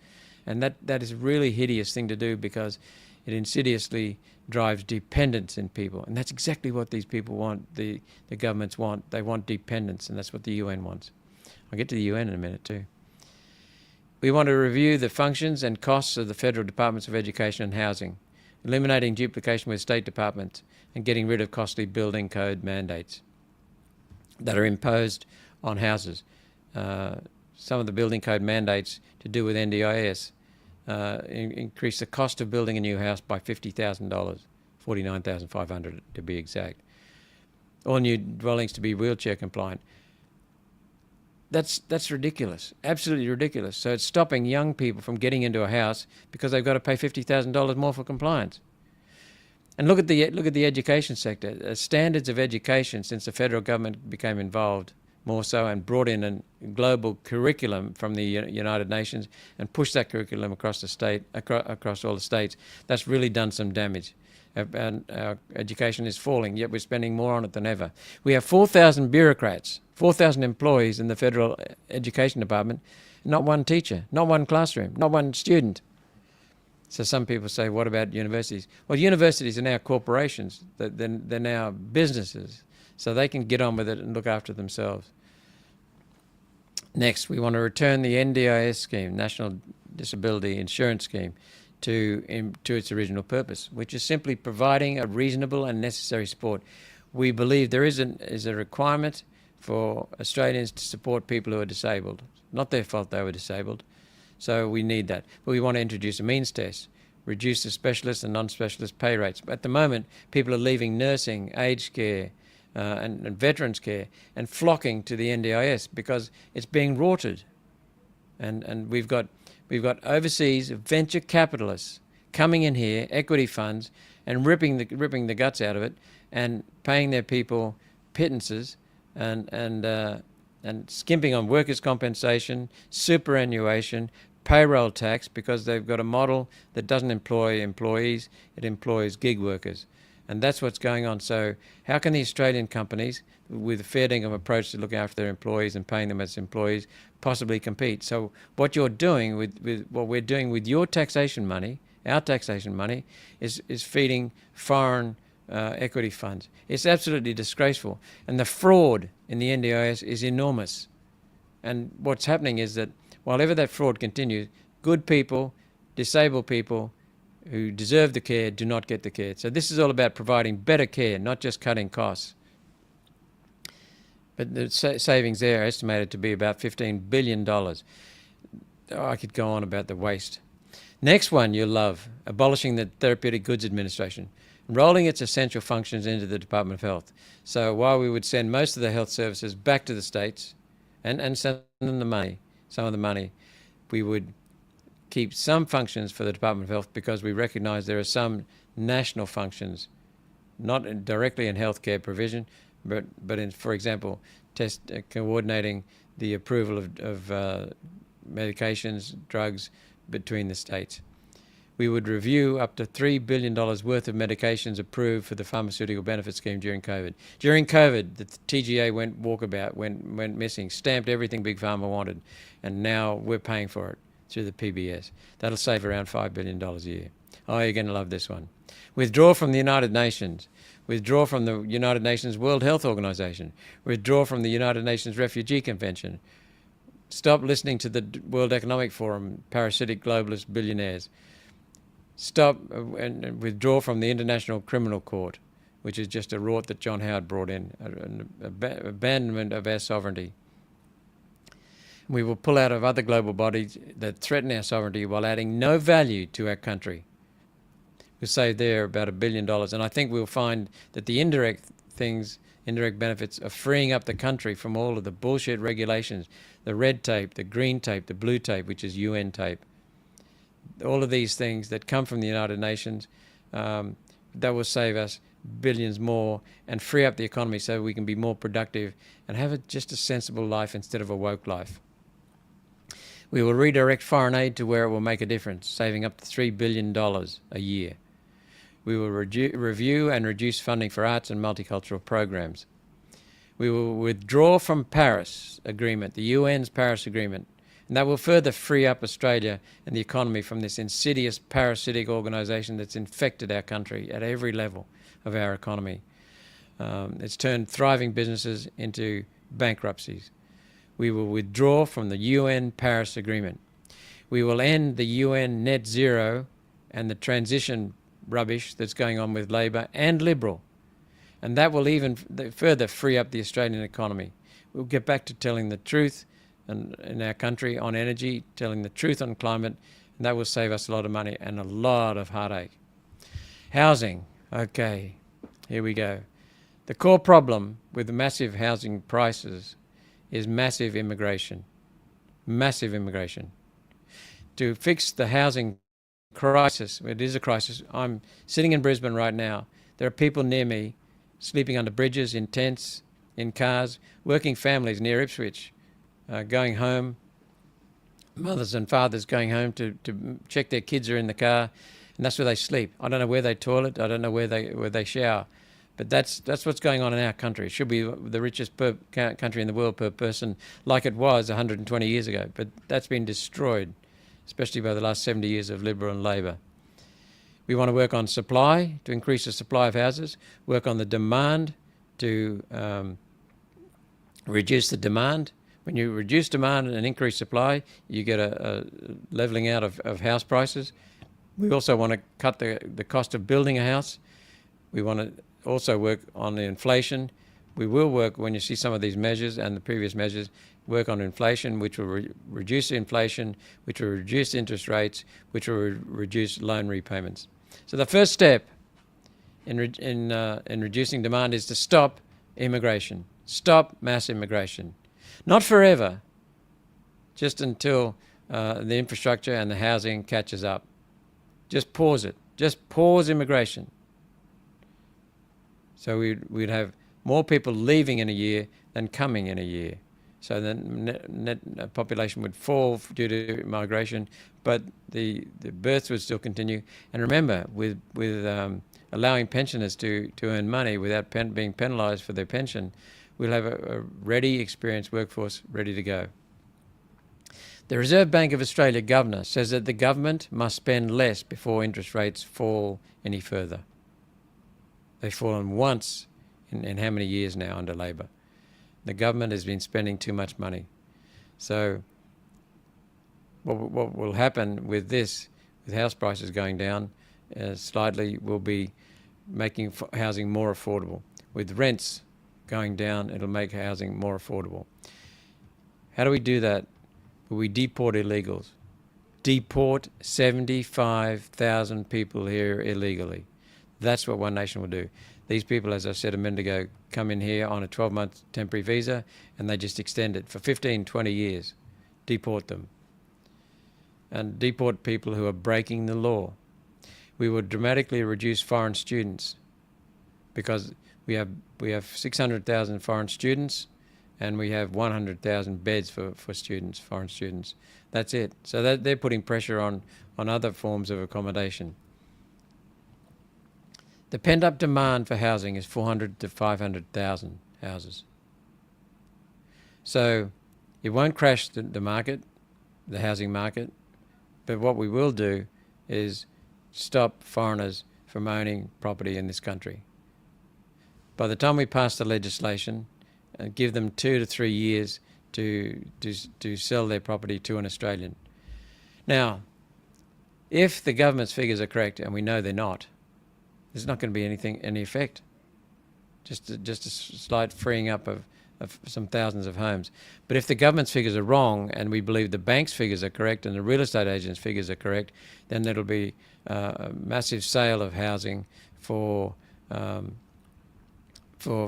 And that is a really hideous thing to do, because it insidiously drives dependence in people. And that's exactly what these people want, the governments want. They want dependence, and that's what the UN wants. I'll get to the UN in a minute too. We want to review the functions and costs of the federal departments of education and housing, eliminating duplication with state departments, and getting rid of costly building code mandates that are imposed on houses. Some of the building code mandates to do with NDIS increase the cost of building a new house by $50,000, $49,500 to be exact. All new dwellings to be wheelchair compliant. That's ridiculous, absolutely ridiculous. So it's stopping young people from getting into a house because they've got to pay $50,000 more for compliance. And look at the education sector. Standards of education, since the federal government became involved more so and brought in a global curriculum from the United Nations and pushed that curriculum across the state, across all the states, that's really done some damage. And our education is falling, yet we're spending more on it than ever. We have 4,000 bureaucrats, 4,000 employees in the federal education department, not one teacher, not one classroom, not one student. So some people say, what about universities? Well, universities are now corporations. They're now businesses, so they can get on with it and look after themselves. Next, we want to return the NDIS scheme, National Disability Insurance Scheme, to its original purpose, which is simply providing a reasonable and necessary support. We believe there is a requirement for Australians to support people who are disabled. Not their fault they were disabled, so we need that. But we want to introduce a means test, reduce the specialist and non-specialist pay rates. At the moment, people are leaving nursing, aged care, and veterans care, and flocking to the NDIS because it's being rorted. And we've got overseas venture capitalists coming in here, equity funds, and ripping the guts out of it, and paying their people pittances, and skimping on workers' compensation, superannuation, payroll tax because they've got a model that doesn't employ employees, it employs gig workers. And that's what's going on. So how can the Australian companies, with a fair dinkum approach to looking after their employees and paying them as employees, possibly compete? So what you're doing with what we're doing with your taxation money, our taxation money, is feeding foreign equity funds. It's absolutely disgraceful. And the fraud in the NDIS is enormous. And what's happening is that while ever that fraud continues, good people, disabled people who deserve the care do not get the care. So this is all about providing better care, not just cutting costs. But the savings there are estimated to be about $15 billion. Oh, I could go on about the waste. Next one you'll love, abolishing the Therapeutic Goods Administration, rolling its essential functions into the Department of Health. So while we would send most of the health services back to the states and send them the money, some of the money, we would keep some functions for the Department of Health because we recognize there are some national functions, not directly in healthcare provision, but in, for example, coordinating the approval of medications, drugs between the states. We would review up to $3 billion worth of medications approved for the pharmaceutical benefit scheme during COVID. During COVID, the TGA went walkabout, went missing, stamped everything Big Pharma wanted, and now we're paying for it through the PBS. That'll save around $5 billion a year. Oh, you're going to love this one. Withdraw from the United Nations. Withdraw from the United Nations World Health Organization. Withdraw from the United Nations Refugee Convention. Stop listening to the World Economic Forum, parasitic globalist billionaires. Stop and withdraw from the International Criminal Court, which is just a rort that John Howard brought in, an abandonment of our sovereignty. We will pull out of other global bodies that threaten our sovereignty while adding no value to our country. We'll save there about $1 billion. And I think we'll find that the indirect benefits are freeing up the country from all of the bullshit regulations, the red tape, the green tape, the blue tape, which is UN tape. All of these things that come from the United Nations, that will save us billions more and free up the economy so we can be more productive and have just a sensible life instead of a woke life. We will redirect foreign aid to where it will make a difference, saving up to $3 billion a year. We will review and reduce funding for arts and multicultural programs. We will withdraw from Paris Agreement, the UN's Paris Agreement, and that will further free up Australia and the economy from this insidious parasitic organisation that's infected our country at every level of our economy. It's turned thriving businesses into bankruptcies. We will withdraw from the UN Paris Agreement. We will end the UN net zero and the transition rubbish that's going on with Labor and Liberal. And that will even further free up the Australian economy. We'll get back to telling the truth in our country on energy, telling the truth on climate, and that will save us a lot of money and a lot of heartache. Housing. Okay, here we go. The core problem with the massive housing prices is massive immigration. Massive immigration. To fix the housing crisis, it is a crisis. I'm sitting in Brisbane right now. There are people near me sleeping under bridges, in tents, in cars, working families near Ipswich, going home, mothers and fathers going home to check their kids are in the car, and that's where they sleep. I don't know where they toilet. I don't know where they shower. But that's what's going on in our country. It should be the richest country in the world per person, like it was 120 years ago. But that's been destroyed, especially by the last 70 years of Liberal and Labor. We want to work on supply, to increase the supply of houses, work on the demand to reduce the demand. When you reduce demand and increase supply, you get a levelling out of house prices. We also want to cut the cost of building a house. We want to also work on the inflation. We will work, when you see some of these measures and the previous measures, work on inflation, which will reduce inflation, which will reduce interest rates, which will reduce loan repayments. So the first step in reducing demand is to stop immigration. Stop mass immigration. Not forever, just until the infrastructure and the housing catches up. Just pause it. Just pause immigration. So we'd have more people leaving in a year than coming in a year. So the net population would fall due to migration, but the births would still continue. And remember, with allowing pensioners to earn money without being penalised for their pension, we'll have a ready, experienced workforce ready to go. The Reserve Bank of Australia governor says that the government must spend less before interest rates fall any further. They've fallen once in how many years now under Labor? The government has been spending too much money. So what will happen with this, with house prices going down slightly, will be making housing more affordable. With rents going down, it'll make housing more affordable. How do we do that? We deport illegals. Deport 75,000 people here illegally. That's what One Nation will do. These people, as I said a minute ago, come in here on a 12-month temporary visa and they just extend it for 15, 20 years. Deport them. And deport people who are breaking the law. We will dramatically reduce foreign students because we have 600,000 foreign students and we have 100,000 beds for students, foreign students. That's it. So they're putting pressure on other forms of accommodation. The pent-up demand for housing is 400 to 500,000 houses. So it won't crash the market, the housing market, but what we will do is stop foreigners from owning property in this country. By the time we pass the legislation, give them 2 to 3 years to sell their property to an Australian. Now, if the government's figures are correct, and we know they're not, there's not going to be any effect. Just a slight freeing up of some thousands of homes. But if the government's figures are wrong, and we believe the bank's figures are correct, and the real estate agents' figures are correct, then there'll be a massive sale of housing for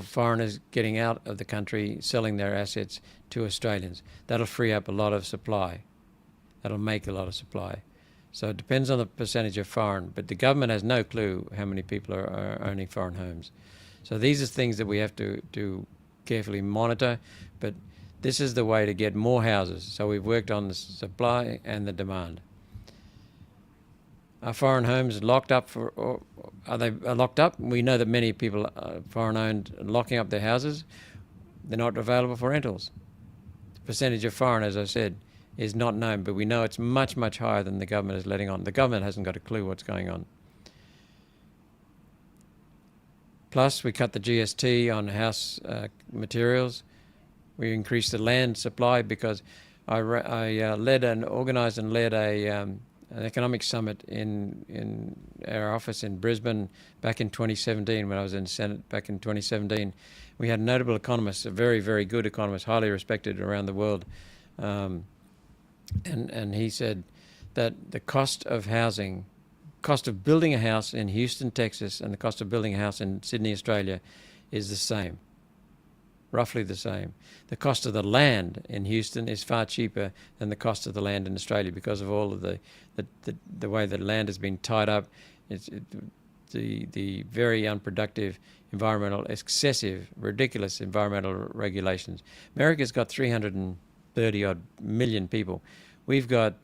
foreigners getting out of the country, selling their assets to Australians. That'll free up a lot of supply. That'll make a lot of supply. So it depends on the percentage of foreign, but the government has no clue how many people are owning foreign homes. So these are things that we have to carefully monitor, but this is the way to get more houses. So we've worked on the supply and the demand. Are foreign homes locked up are they locked up? We know that many people, foreign owned, are locking up their houses. They're not available for rentals. The percentage of foreign, as I said, is not known, but we know it's much, much higher than the government is letting on. The government hasn't got a clue what's going on. Plus, we cut the GST on house materials. We increased the land supply because I organised and led an economic summit in our office in Brisbane back in 2017 when I was in the Senate back in 2017. We had notable economists, a very, very good economist, highly respected around the world. And he said that the cost of housing, cost of building a house in Houston, Texas, and the cost of building a house in Sydney, Australia, is the same, roughly the same. The cost of the land in Houston is far cheaper than the cost of the land in Australia because of all of the way that land has been tied up. The very unproductive excessive, ridiculous environmental regulations. America's got 330 odd million people. We've got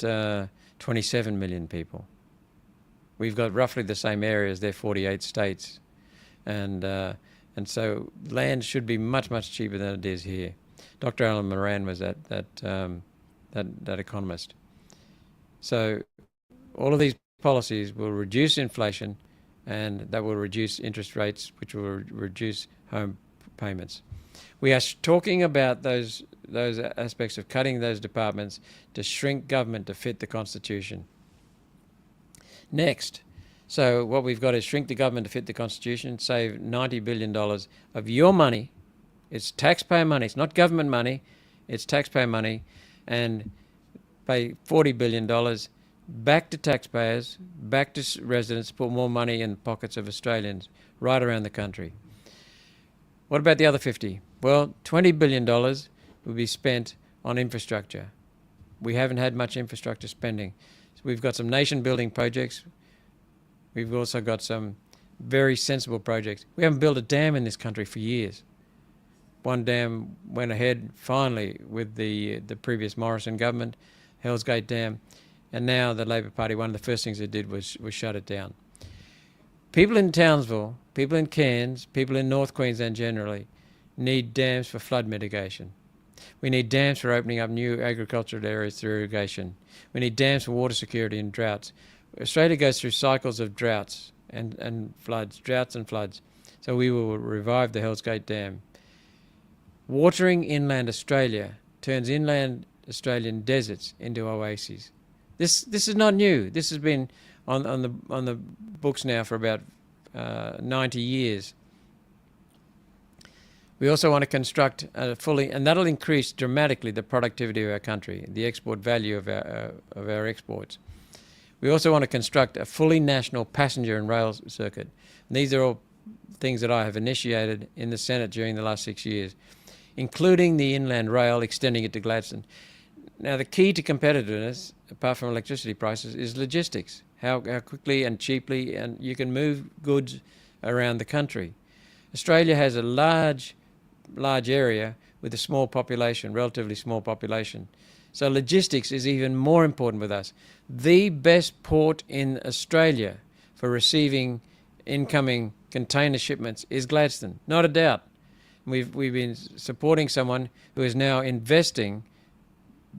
27 million people. We've got roughly the same area as their 48 states, and so land should be much, much cheaper than it is here. Dr. Alan Moran was that economist. So all of these policies will reduce inflation, and that will reduce interest rates, which will reduce home payments. We are talking about those aspects of cutting those departments to shrink government to fit the Constitution. Next, so what we've got is shrink the government to fit the Constitution, save $90 billion of your money. It's taxpayer money. It's not government money. It's taxpayer money, and pay $40 billion back to taxpayers, back to residents, put more money in the pockets of Australians right around the country. What about the other 50? Well, $20 billion will be spent on infrastructure. We haven't had much infrastructure spending. So we've got some nation-building projects. We've also got some very sensible projects. We haven't built a dam in this country for years. One dam went ahead finally with the previous Morrison government, Hell's Gate Dam, and now the Labor Party, one of the first things they did was shut it down. People in Townsville, people in Cairns, people in North Queensland generally need dams for flood mitigation. We need dams for opening up new agricultural areas through irrigation. We need dams for water security and droughts. Australia goes through cycles of droughts and floods, droughts and floods. So we will revive the Hell's Gate Dam. Watering inland Australia turns inland Australian deserts into oases. This is not new. This has been on the books now for about 90 years. We also want to construct and that'll increase dramatically the productivity of our country, the export value of our exports. We also want to construct a fully national passenger and rail circuit. And these are all things that I have initiated in the Senate during the last 6 years, including the inland rail, extending it to Gladstone. Now, the key to competitiveness, apart from electricity prices, is logistics. How quickly and cheaply and you can move goods around the country. Australia has a large area with a small population, relatively small population. So logistics is even more important with us. The best port in Australia for receiving incoming container shipments is Gladstone, not a doubt. We've been supporting someone who is now investing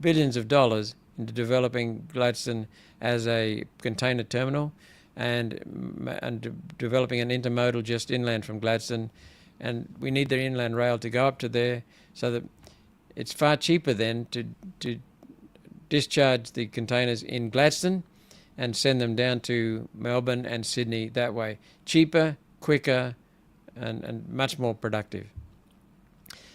billions of dollars into developing Gladstone as a container terminal and developing an intermodal just inland from Gladstone. And we need the inland rail to go up to there so that it's far cheaper then to discharge the containers in Gladstone and send them down to Melbourne and Sydney that way. Cheaper, quicker, and much more productive.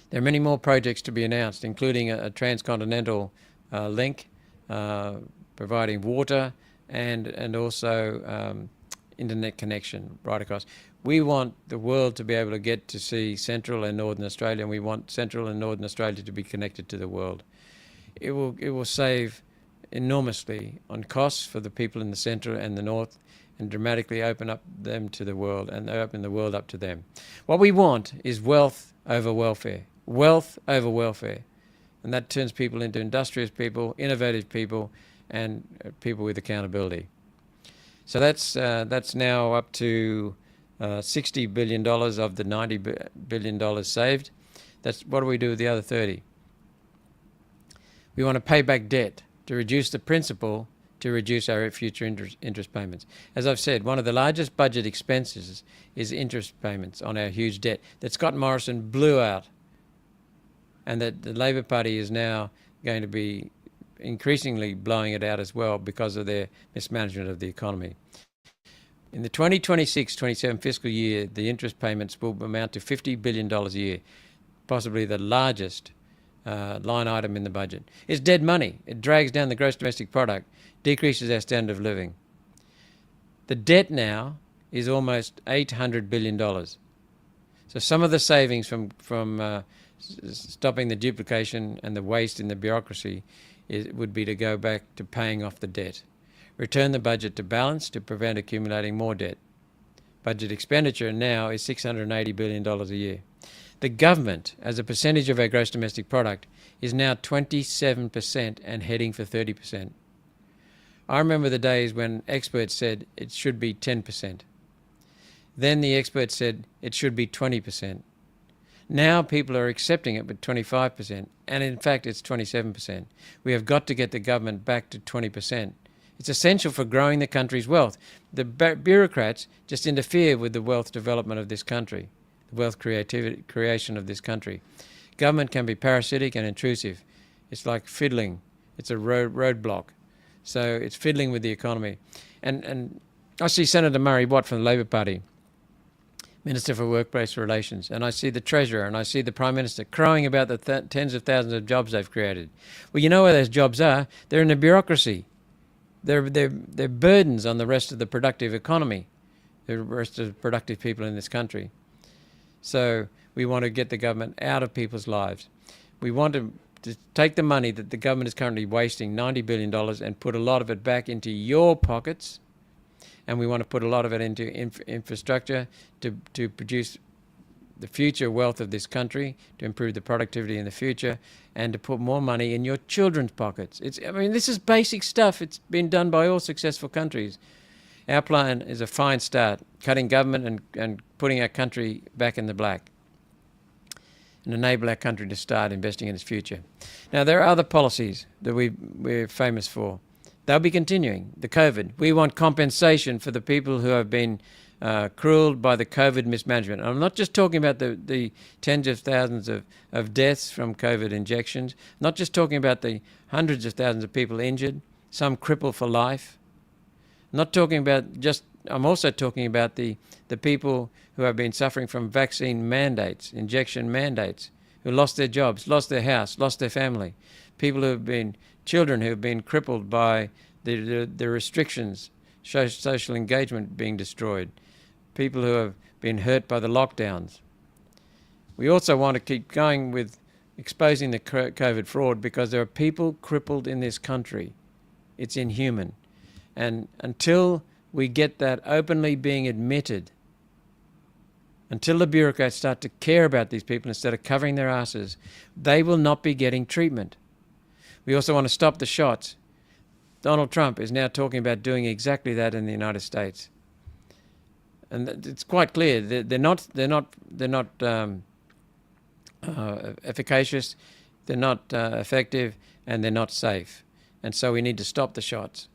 There are many more projects to be announced, including a transcontinental link, providing water and also internet connection right across. We want the world to be able to get to see Central and Northern Australia, and we want Central and Northern Australia to be connected to the world. It will save enormously on costs for the people in the centre and the north, and dramatically open up them to the world and open the world up to them. What we want is wealth over welfare. Wealth over welfare. And that turns people into industrious people, innovative people, and people with accountability. So that's now up to $60 billion of the $90 billion saved. That's what do we do with the other 30? We want to pay back debt to reduce the principal, to reduce our future interest payments. As I've said, one of the largest budget expenses is interest payments on our huge debt that Scott Morrison blew out, and that the Labor Party is now going to be increasingly blowing it out as well because of their mismanagement of the economy. In the 2026-27 fiscal year, the interest payments will amount to $50 billion a year, possibly the largest line item in the budget. It's dead money. It drags down the gross domestic product, decreases our standard of living. The debt now is almost $800 billion. So some of the savings from stopping the duplication and the waste in the bureaucracy would be to go back to paying off the debt. Return the budget to balance to prevent accumulating more debt. Budget expenditure now is $680 billion a year. The government, as a percentage of our gross domestic product, is now 27% and heading for 30%. I remember the days when experts said it should be 10%. Then the experts said it should be 20%. Now people are accepting it with 25%, and in fact it's 27%. We have got to get the government back to 20%. It's essential for growing the country's wealth. The bureaucrats just interfere with the wealth development of this country, the wealth creation of this country. Government can be parasitic and intrusive. It's like fiddling. It's a roadblock. So it's fiddling with the economy. And I see Senator Murray Watt from the Labor Party, Minister for Workplace Relations, and I see the Treasurer and I see the Prime Minister crowing about the tens of thousands of jobs they've created. Well, you know where those jobs are? They're in the bureaucracy. They're burdens on the rest of the productive economy, the rest of the productive people in this country. So we want to get the government out of people's lives. We want to take the money that the government is currently wasting, $90 billion, and put a lot of it back into your pockets. And we want to put a lot of it into infrastructure to produce the future wealth of this country, to improve the productivity in the future, and to put more money in your children's pockets. This is basic stuff. It's been done by all successful countries. Our plan is a fine start, cutting government and putting our country back in the black, and enable our country to start investing in its future. Now, there are other policies that we're famous for. They'll be continuing. The COVID. We want compensation for the people who have been cruelled by the COVID mismanagement. And I'm not just talking about the tens of thousands of deaths from COVID injections, not just talking about the hundreds of thousands of people injured, some crippled for life. Not talking about just, I'm also talking about the people who have been suffering from vaccine mandates, injection mandates, who lost their jobs, lost their house, lost their family. People who have been, children who have been crippled by the restrictions, social engagement being destroyed. People who have been hurt by the lockdowns. We also want to keep going with exposing the COVID fraud, because there are people crippled in this country. It's inhuman. And until we get that openly being admitted, until the bureaucrats start to care about these people instead of covering their asses, they will not be getting treatment. We also want to stop the shots. Donald Trump is now talking about doing exactly that in the United States. And it's quite clear that they're not efficacious, they're not effective, and they're not safe. And so we need to stop the shots.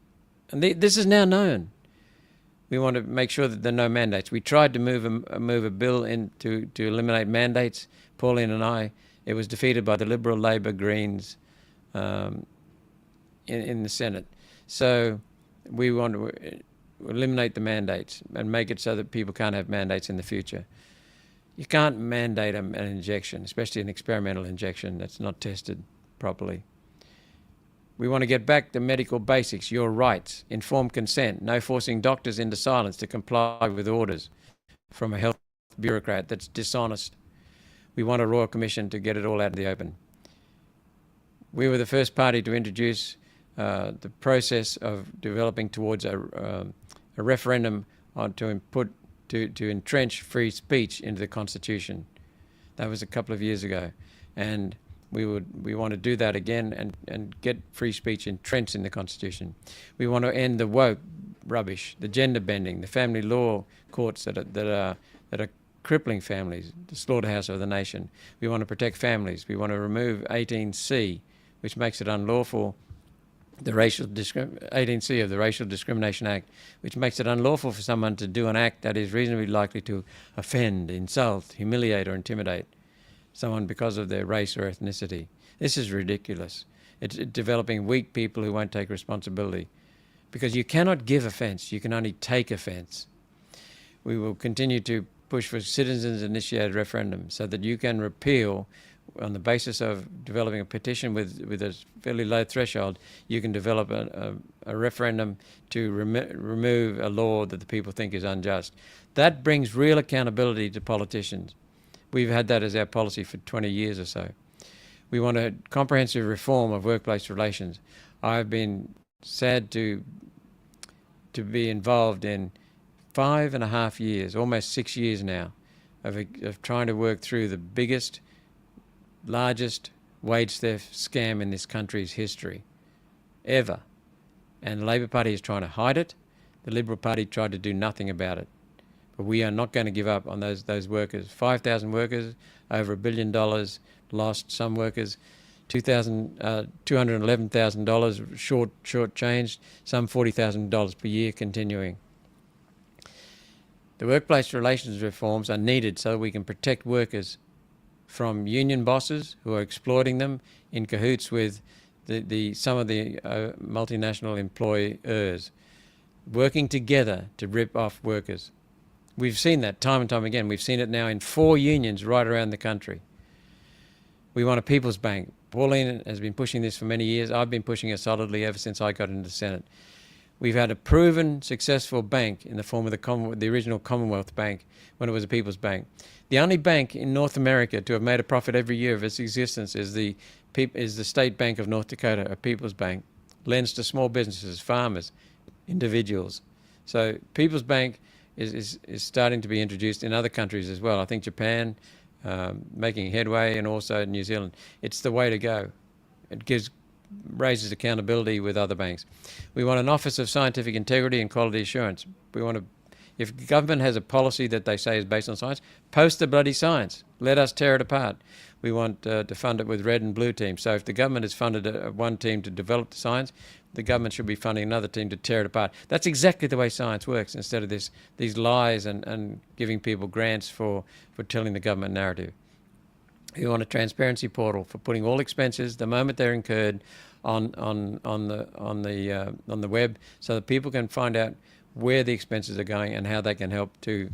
And this is now known. We want to make sure that there are no mandates. We tried to move a bill in to eliminate mandates, Pauline and I. It was defeated by the Liberal, Labor, Greens in the Senate. So we want to eliminate the mandates and make it so that people can't have mandates in the future. You can't mandate an injection, especially an experimental injection that's not tested properly. We want to get back to medical basics, your rights, informed consent, no forcing doctors into silence to comply with orders from a health bureaucrat that's dishonest. We want a royal commission to get it all out in the open. We were the first party to introduce the process of developing towards a referendum to entrench free speech into the Constitution. That was a couple of years ago. And we want to do that again and get free speech entrenched in the Constitution. We want to end the woke rubbish, the gender bending, the family law courts that are crippling families, the slaughterhouse of the nation. We want to protect families. We want to remove 18C, which makes it unlawful, 18C of the Racial Discrimination Act, which makes it unlawful for someone to do an act that is reasonably likely to offend, insult, humiliate, or intimidate someone because of their race or ethnicity. This is ridiculous. It's developing weak people who won't take responsibility, because you cannot give offence, you can only take offence. We will continue to push for citizens-initiated referendum so that you can repeal, on the basis of developing a petition with a fairly low threshold, you can develop a referendum to remove a law that the people think is unjust. That brings real accountability to politicians. We've had that as our policy for 20 years or so. We want a comprehensive reform of workplace relations. I've been sad to be involved in 5.5 years, almost 6 years now, of trying to work through the biggest, largest wage theft scam in this country's history, ever. And the Labor Party is trying to hide it. The Liberal Party tried to do nothing about it. But we are not going to give up on those workers. 5,000 workers, over $1 billion lost. Some workers, $211,000 short changed. Some $40,000 per year continuing. The workplace relations reforms are needed so that we can protect workers from union bosses who are exploiting them in cahoots with some of the multinational employers, working together to rip off workers. We've seen that time and time again. We've seen it now in 4 unions right around the country. We want a people's bank. Pauline has been pushing this for many years. I've been pushing it solidly ever since I got into the Senate. We've had a proven, successful bank in the form of the original Commonwealth Bank when it was a people's bank. The only bank in North America to have made a profit every year of its existence is the State Bank of North Dakota, a people's bank. Lends to small businesses, farmers, individuals. So People's Bank is starting to be introduced in other countries as well. I think Japan making headway, and also New Zealand. It's the way to go. It raises accountability with other banks. We want an Office of Scientific Integrity and Quality Assurance. If government has a policy that they say is based on science, post the bloody science. Let us tear it apart. We want to fund it with red and blue teams. So if the government has funded one team to develop the science, the government should be funding another team to tear it apart. That's exactly the way science works, instead of these lies and giving people grants for telling the government narrative. We want a transparency portal for putting all expenses the moment they're incurred on the web, so that people can find out where the expenses are going and how they can help to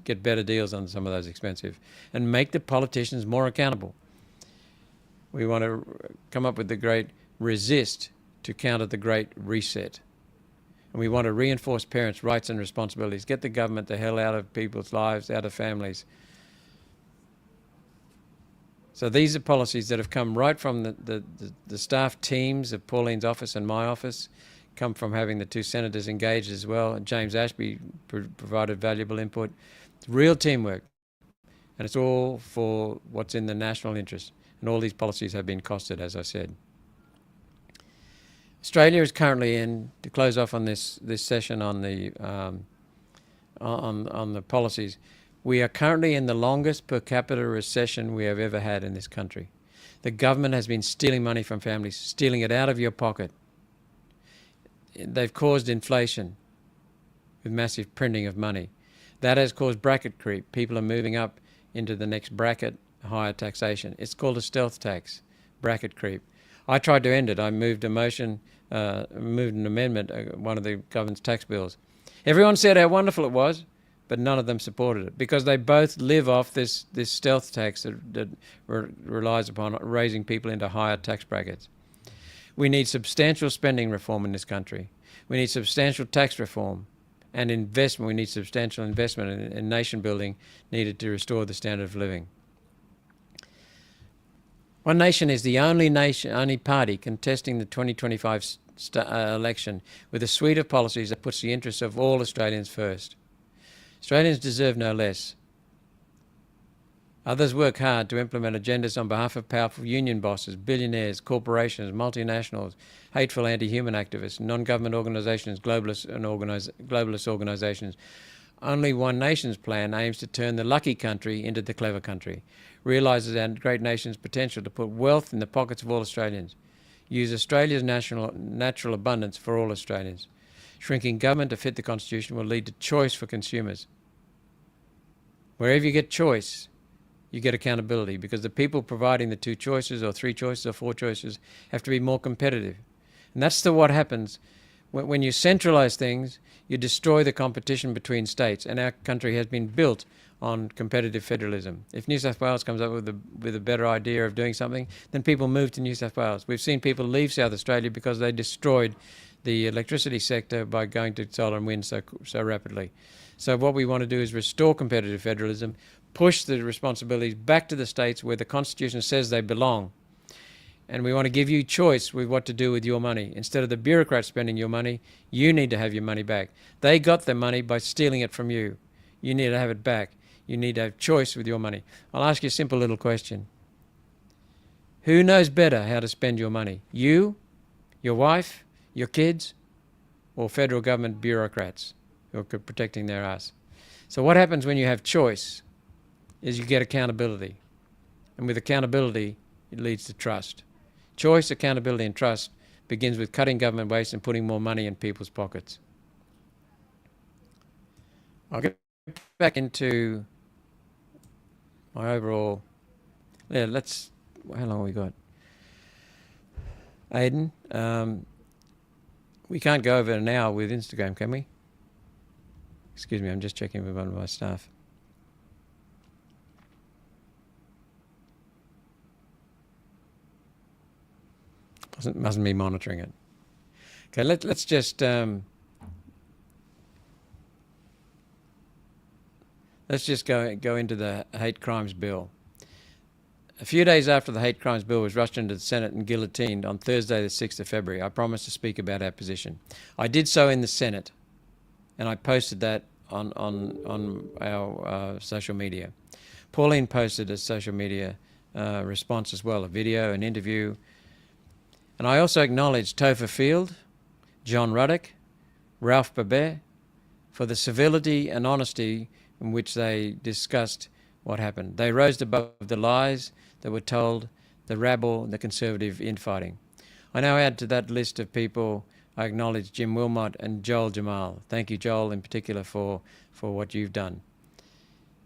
get better deals on some of those expenses, and make the politicians more accountable. We want to come up with the great resist to counter the great reset. And we want to reinforce parents' rights and responsibilities, get the government the hell out of people's lives, out of families. So these are policies that have come right from the staff teams of Pauline's office and my office, come from having the two senators engaged as well. James Ashby provided valuable input. It's real teamwork, and it's all for what's in the national interest. And all these policies have been costed, as I said. Australia is currently to close off on this session on the policies. We are currently in the longest per capita recession we have ever had in this country. The government has been stealing money from families, stealing it out of your pocket. They've caused inflation with massive printing of money. That has caused bracket creep. People are moving up into the next bracket, higher taxation. It's called a stealth tax, bracket creep. I tried to end it. I moved an amendment, one of the government's tax bills. Everyone said how wonderful it was, but none of them supported it, because they both live off this stealth tax that relies upon raising people into higher tax brackets. We need substantial spending reform in this country. We need substantial tax reform and investment. We need substantial investment in nation building needed to restore the standard of living. One Nation is the only party contesting the 2025 election with a suite of policies that puts the interests of all Australians first. Australians deserve no less. Others work hard to implement agendas on behalf of powerful union bosses, billionaires, corporations, multinationals, hateful anti-human activists, non-government organisations, globalist organisations. Only One Nation's plan aims to turn the lucky country into the clever country, realises our great nation's potential to put wealth in the pockets of all Australians, use Australia's natural abundance for all Australians. Shrinking government to fit the Constitution will lead to choice for consumers. Wherever you get choice, you get accountability, because the people providing the 2 choices or 3 choices or 4 choices have to be more competitive. And that's what happens. When you centralise things, you destroy the competition between states, and our country has been built on competitive federalism. If New South Wales comes up with a better idea of doing something, then people move to New South Wales. We've seen people leave South Australia because they destroyed the electricity sector by going to solar and wind so rapidly. So what we want to do is restore competitive federalism, push the responsibilities back to the states where the Constitution says they belong. And we want to give you choice with what to do with your money. Instead of the bureaucrats spending your money, you need to have your money back. They got their money by stealing it from you. You need to have it back. You need to have choice with your money. I'll ask you a simple little question. Who knows better how to spend your money? You, your wife, your kids, or federal government bureaucrats who are protecting their ass? So what happens when you have choice is you get accountability. And with accountability, it leads to trust. Choice, accountability, and trust begins with cutting government waste and putting more money in people's pockets. I'll get back into my overall... how long have we got? Aidan, we can't go over an hour with Instagram, can we? Excuse me, I'm just checking with one of my staff. Mustn't be monitoring it. Okay, let's just go into the hate crimes bill. A few days after the hate crimes bill was rushed into the Senate and guillotined on Thursday the 6th of February, I promised to speak about our position. I did so in the Senate, and I posted that on our social media. Pauline posted a social media response as well, a video, an interview. And I also acknowledge Topher Field, John Ruddock, Ralph Babet for the civility and honesty in which they discussed what happened. They rose above the lies that were told, the rabble, the conservative infighting. I now add to that list of people, I acknowledge Jim Wilmot and Joel Jamal. Thank you, Joel, in particular, for what you've done.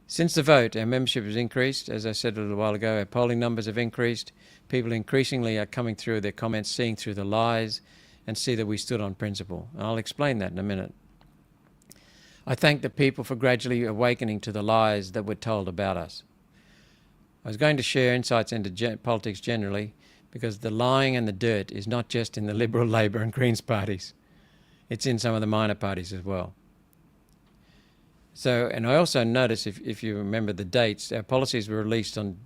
Since the vote, our membership has increased. As I said a little while ago, our polling numbers have increased. People increasingly are coming through their comments, seeing through the lies, and see that we stood on principle. And I'll explain that in a minute. I thank the people for gradually awakening to the lies that were told about us. I was going to share insights into politics generally, because the lying and the dirt is not just in the Liberal, Labor and Greens parties. It's in some of the minor parties as well. So, and I also notice, if you remember the dates, our policies were released on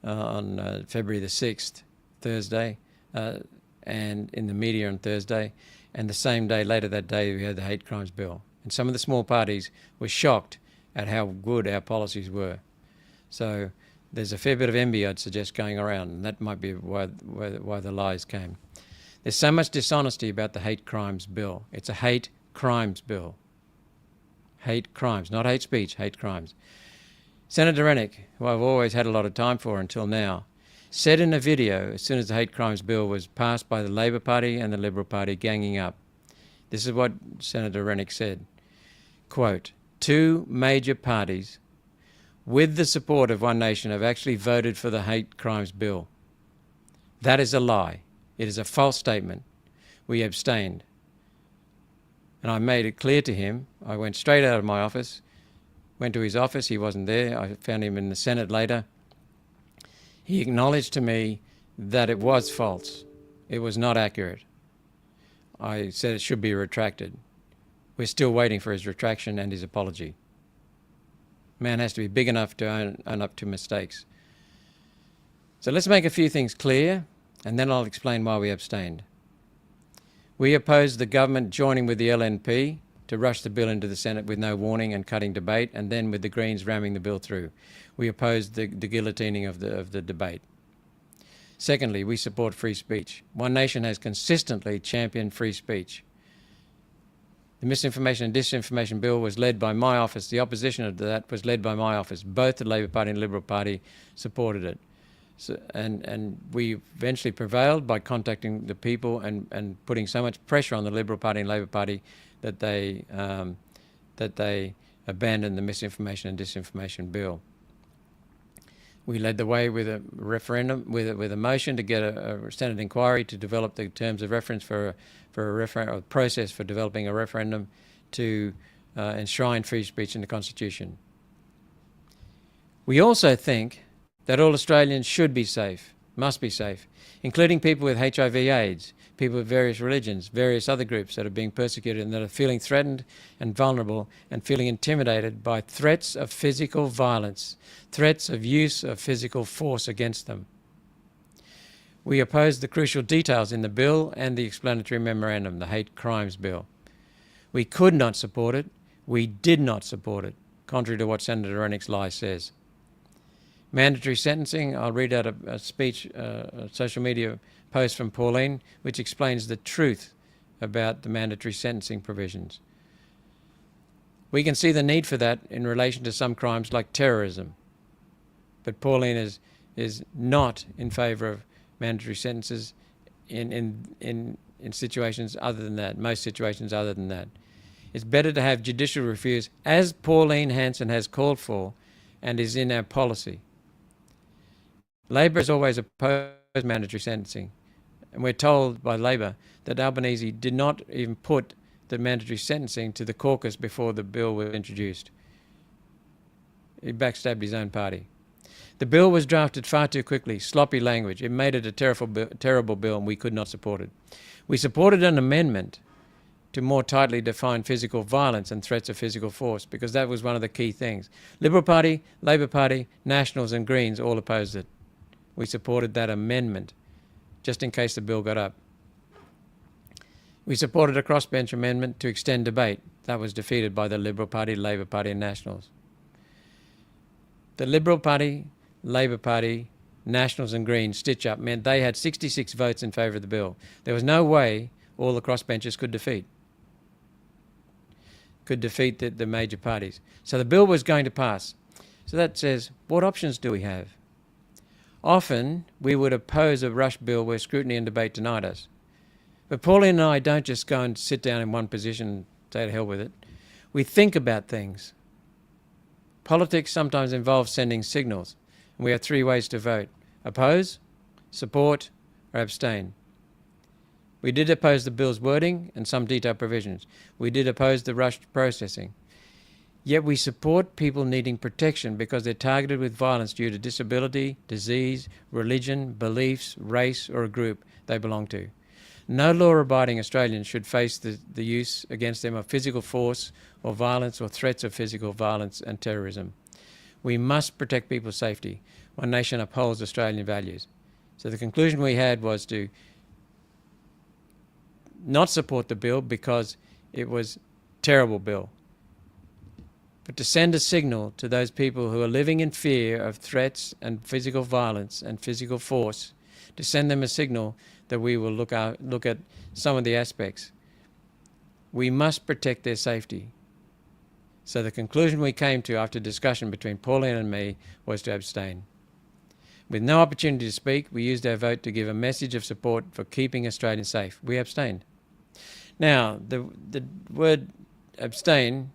February the 6th, Thursday, and in the media on Thursday, and the same day, later that day, we had the hate crimes bill. And some of the small parties were shocked at how good our policies were. So there's a fair bit of envy, I'd suggest, going around, and that might be why the lies came. There's so much dishonesty about the hate crimes bill. It's a hate crimes bill. Hate crimes, not hate speech, hate crimes. Senator Rennick, who I've always had a lot of time for until now, said in a video, as soon as the hate crimes bill was passed by the Labor Party and the Liberal Party ganging up, this is what Senator Rennick said, quote, "Two major parties with the support of One Nation have actually voted for the hate crimes bill. That is a lie. It is a false statement. We abstained." And I made it clear to him. I went straight out of my office, went to his office. He wasn't there. I found him in the Senate later. He acknowledged to me that it was false. It was not accurate. I said it should be retracted. We're still waiting for his retraction and his apology. Man has to be big enough to own up to mistakes. So let's make a few things clear, and then I'll explain why we abstained. We opposed the government joining with the LNP to rush the bill into the Senate with no warning and cutting debate, and then with the Greens ramming the bill through. We opposed the guillotining of the debate. Secondly, we support free speech. One Nation has consistently championed free speech. The misinformation and disinformation bill was led by my office. The opposition to that was led by my office. Both the Labor Party and the Liberal Party supported it. So, and we eventually prevailed by contacting the people and putting so much pressure on the Liberal Party and Labor Party that they abandoned the misinformation and disinformation bill. We led the way with a referendum, with a motion to get a Senate inquiry to develop the terms of reference for a process for developing a referendum to enshrine free speech in the Constitution. We also think that all Australians should be safe, must be safe, including people with HIV/AIDS, people with various religions, various other groups that are being persecuted and that are feeling threatened and vulnerable and feeling intimidated by threats of physical violence, threats of use of physical force against them. We oppose the crucial details in the bill and the explanatory memorandum, the hate crimes bill. We could not support it. We did not support it, contrary to what Senator Rennick's lie says. Mandatory sentencing, I'll read out a speech, a social media post from Pauline, which explains the truth about the mandatory sentencing provisions. We can see the need for that in relation to some crimes like terrorism. But Pauline is not in favour of mandatory sentences in situations other than that, most situations other than that. It's better to have judicial reviews, as Pauline Hanson has called for and is in our policy. Labor has always opposed mandatory sentencing, and we're told by Labor that Albanese did not even put the mandatory sentencing to the caucus before the bill was introduced. He backstabbed his own party. The bill was drafted far too quickly, sloppy language. It made it a terrible bill, and we could not support it. We supported an amendment to more tightly define physical violence and threats of physical force, because that was one of the key things. Liberal Party, Labor Party, Nationals and Greens all opposed it. We supported that amendment, just in case the bill got up. We supported a crossbench amendment to extend debate. That was defeated by the Liberal Party, Labor Party and Nationals. The Liberal Party, Labor Party, Nationals and Greens stitch-up meant they had 66 votes in favour of the bill. There was no way all the crossbenchers could defeat the major parties. So the bill was going to pass. So that says, what options do we have? Often we would oppose a rush bill where scrutiny and debate denied us. But Pauline and I don't just go and sit down in one position and say to hell with it. We think about things. Politics sometimes involves sending signals. And we have three ways to vote: oppose, support, or abstain. We did oppose the bill's wording and some detailed provisions. We did oppose the rushed processing. Yet we support people needing protection because they're targeted with violence due to disability, disease, religion, beliefs, race, or a group they belong to. No law-abiding Australians should face the use against them of physical force or violence or threats of physical violence and terrorism. We must protect people's safety. One Nation upholds Australian values. So the conclusion we had was to not support the bill because it was a terrible bill, but to send a signal to those people who are living in fear of threats and physical violence and physical force, to send them a signal that we will look at some of the aspects. We must protect their safety. So the conclusion we came to after discussion between Pauline and me was to abstain. With no opportunity to speak, we used our vote to give a message of support for keeping Australians safe. We abstained. Now, the word abstain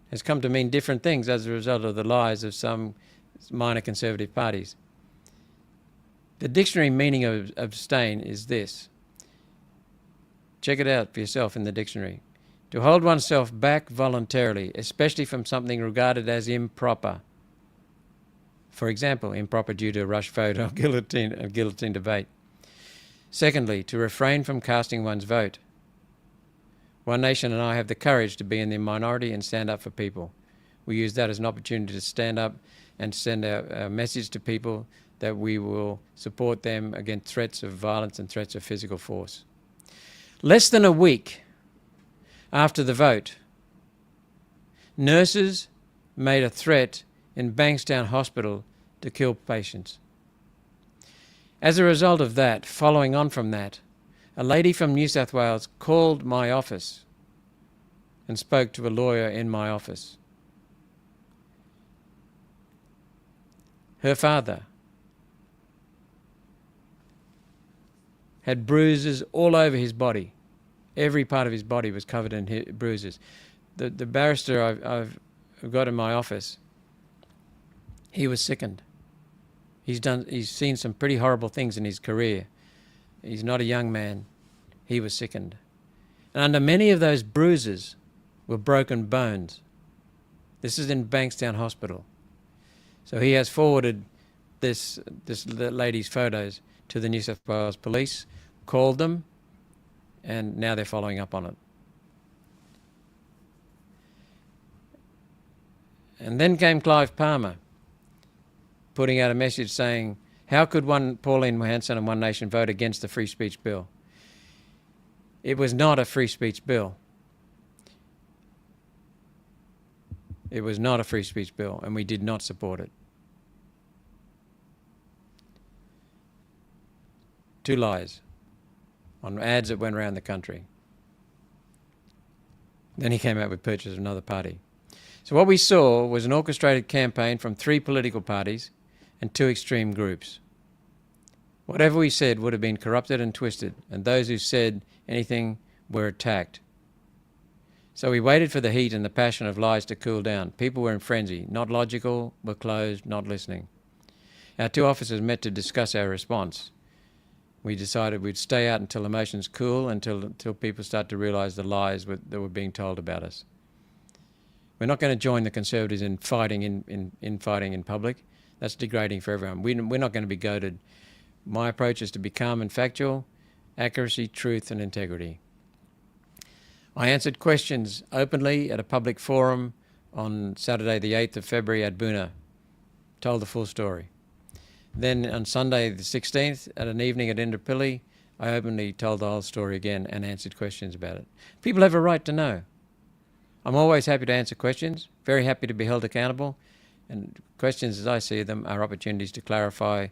has come to mean different things as a result of the lies of some minor conservative parties. The dictionary meaning of abstain is this. Check it out for yourself in the dictionary. To hold oneself back voluntarily, especially from something regarded as improper. For example, improper due to a rush vote or guillotine debate. Secondly, to refrain from casting one's vote. One Nation and I have the courage to be in the minority and stand up for people. We use that as an opportunity to stand up and send a message to people that we will support them against threats of violence and threats of physical force. Less than a week after the vote, nurses made a threat in Bankstown Hospital to kill patients. As a result of that, following on from that, a lady from New South Wales called my office and spoke to a lawyer in my office. Her father had bruises all over his body. Every part of his body was covered in bruises. The barrister I've got in my office, he was sickened. He's seen some pretty horrible things in his career. He's not a young man. He was sickened. And under many of those bruises were broken bones. This is in Bankstown Hospital. So he has forwarded this lady's photos to the New South Wales Police, called them, and now they're following up on it. And then came Clive Palmer, putting out a message saying, how could Pauline Johansson and One Nation vote against the free speech bill? It was not a free speech bill. It was not a free speech bill, and we did not support it. Two lies on ads that went around the country. Then he came out with purchase of another party. So what we saw was an orchestrated campaign from three political parties and two extreme groups. Whatever we said would have been corrupted and twisted, and those who said anything were attacked. So we waited for the heat and the passion of lies to cool down. People were in frenzy, not logical, were closed, not listening. Our two officers met to discuss our response. We decided we'd stay out until emotions cool, until people start to realise the lies that were being told about us. We're not going to join the Conservatives in fighting in public. That's degrading for everyone. We're not going to be goaded. My approach is to be calm and factual, accuracy, truth and integrity. I answered questions openly at a public forum on Saturday the 8th of February at Boonah. Told the full story. Then on Sunday the 16th at an evening at Indooroopilly, I openly told the whole story again and answered questions about it. People have a right to know. I'm always happy to answer questions, very happy to be held accountable, and questions as I see them are opportunities to clarify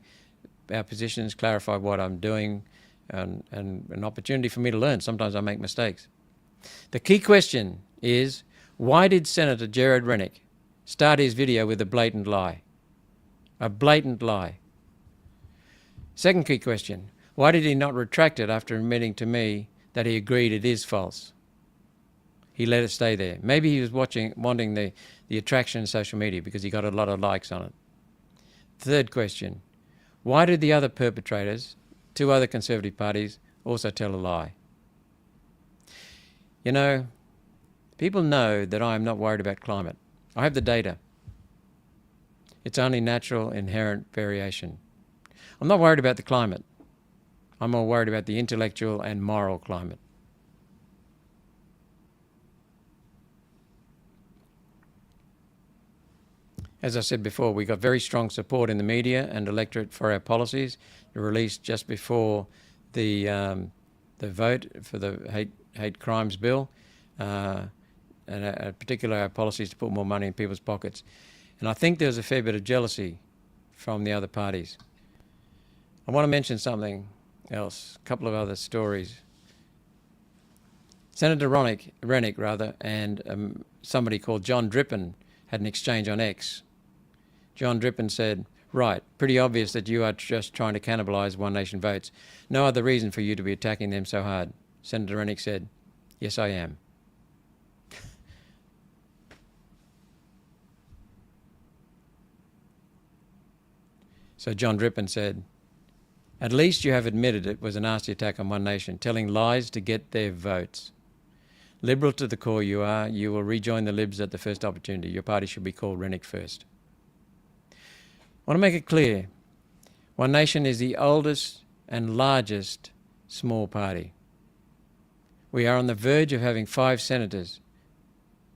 our positions, clarify what I'm doing, and an opportunity for me to learn. Sometimes I make mistakes. The key question is, why did Senator Gerard Rennick start his video with a blatant lie? A blatant lie. Second key question, why did he not retract it after admitting to me that he agreed it is false? He let it stay there. Maybe he was wanting the attraction in social media because he got a lot of likes on it. Third question, why did the other perpetrators, 2 other Conservative parties, also tell a lie? You know, people know that I am not worried about climate. I have the data. It's only natural, inherent variation. I'm not worried about the climate. I'm more worried about the intellectual and moral climate. As I said before, we got very strong support in the media and electorate for our policies. They were released just before the vote for the hate crimes bill, and particularly our policies to put more money in people's pockets. And I think there's a fair bit of jealousy from the other parties. I want to mention something else, a couple of other stories. Senator Rennick, and somebody called John Drippen had an exchange on X. John Drippen said, "Right, pretty obvious that you are just trying to cannibalise One Nation votes. No other reason for you to be attacking them so hard." Senator Rennick said, "Yes, I am." So John Drippen said, "At least you have admitted it was a nasty attack on One Nation, telling lies to get their votes. Liberal to the core you are, you will rejoin the Libs at the first opportunity. Your party should be called Rennick First." I want to make it clear, One Nation is the oldest and largest small party. We are on the verge of having 5 senators,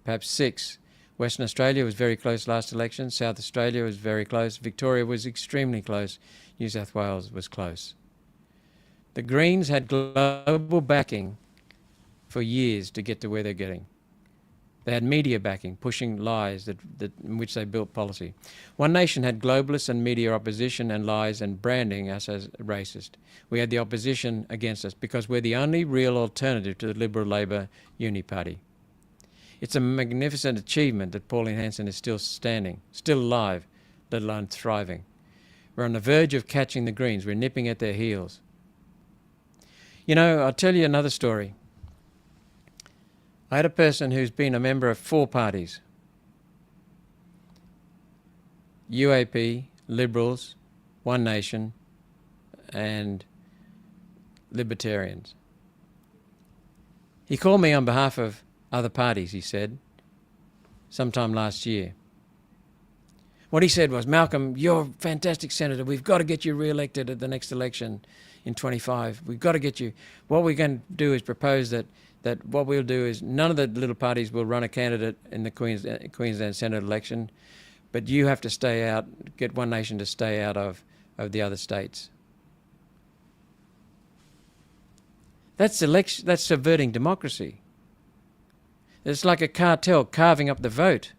perhaps 6. Western Australia was very close last election. South Australia was very close. Victoria was extremely close. New South Wales was close. The Greens had global backing for years to get to where they're getting. They had media backing, pushing lies in which they built policy. One Nation had globalists and media opposition and lies and branding us as racist. We had the opposition against us because we're the only real alternative to the Liberal Labor Uni Party. It's a magnificent achievement that Pauline Hanson is still standing, still alive, let alone thriving. We're on the verge of catching the Greens. We're nipping at their heels. You know, I'll tell you another story. I had a person who's been a member of 4 parties. UAP, Liberals, One Nation, and Libertarians. He called me on behalf of other parties, he said, sometime last year. What he said was, "Malcolm, you're a fantastic senator. We've got to get you re-elected at the next election in 25. We've got to get you. What we're going to do is propose that what we'll do is none of the little parties will run a candidate in the Queensland Senate election, but you have to stay out, get One Nation to stay out of the other states." That's subverting democracy. It's like a cartel carving up the vote.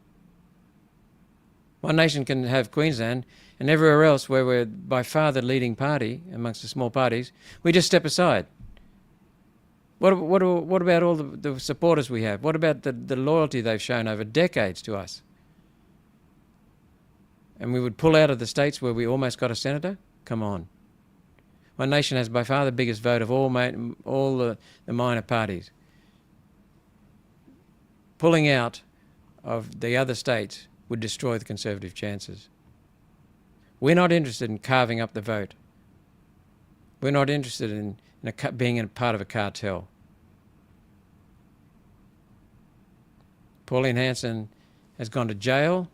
One Nation can have Queensland, and everywhere else where we're by far the leading party amongst the small parties, we just step aside. What about all the supporters we have? What about the loyalty they've shown over decades to us? And we would pull out of the states where we almost got a senator? Come on. One Nation has by far the biggest vote of all the minor parties. Pulling out of the other states would destroy the Conservative chances. We're not interested in carving up the vote. We're not interested in being a part of a cartel. Pauline Hanson has gone to jail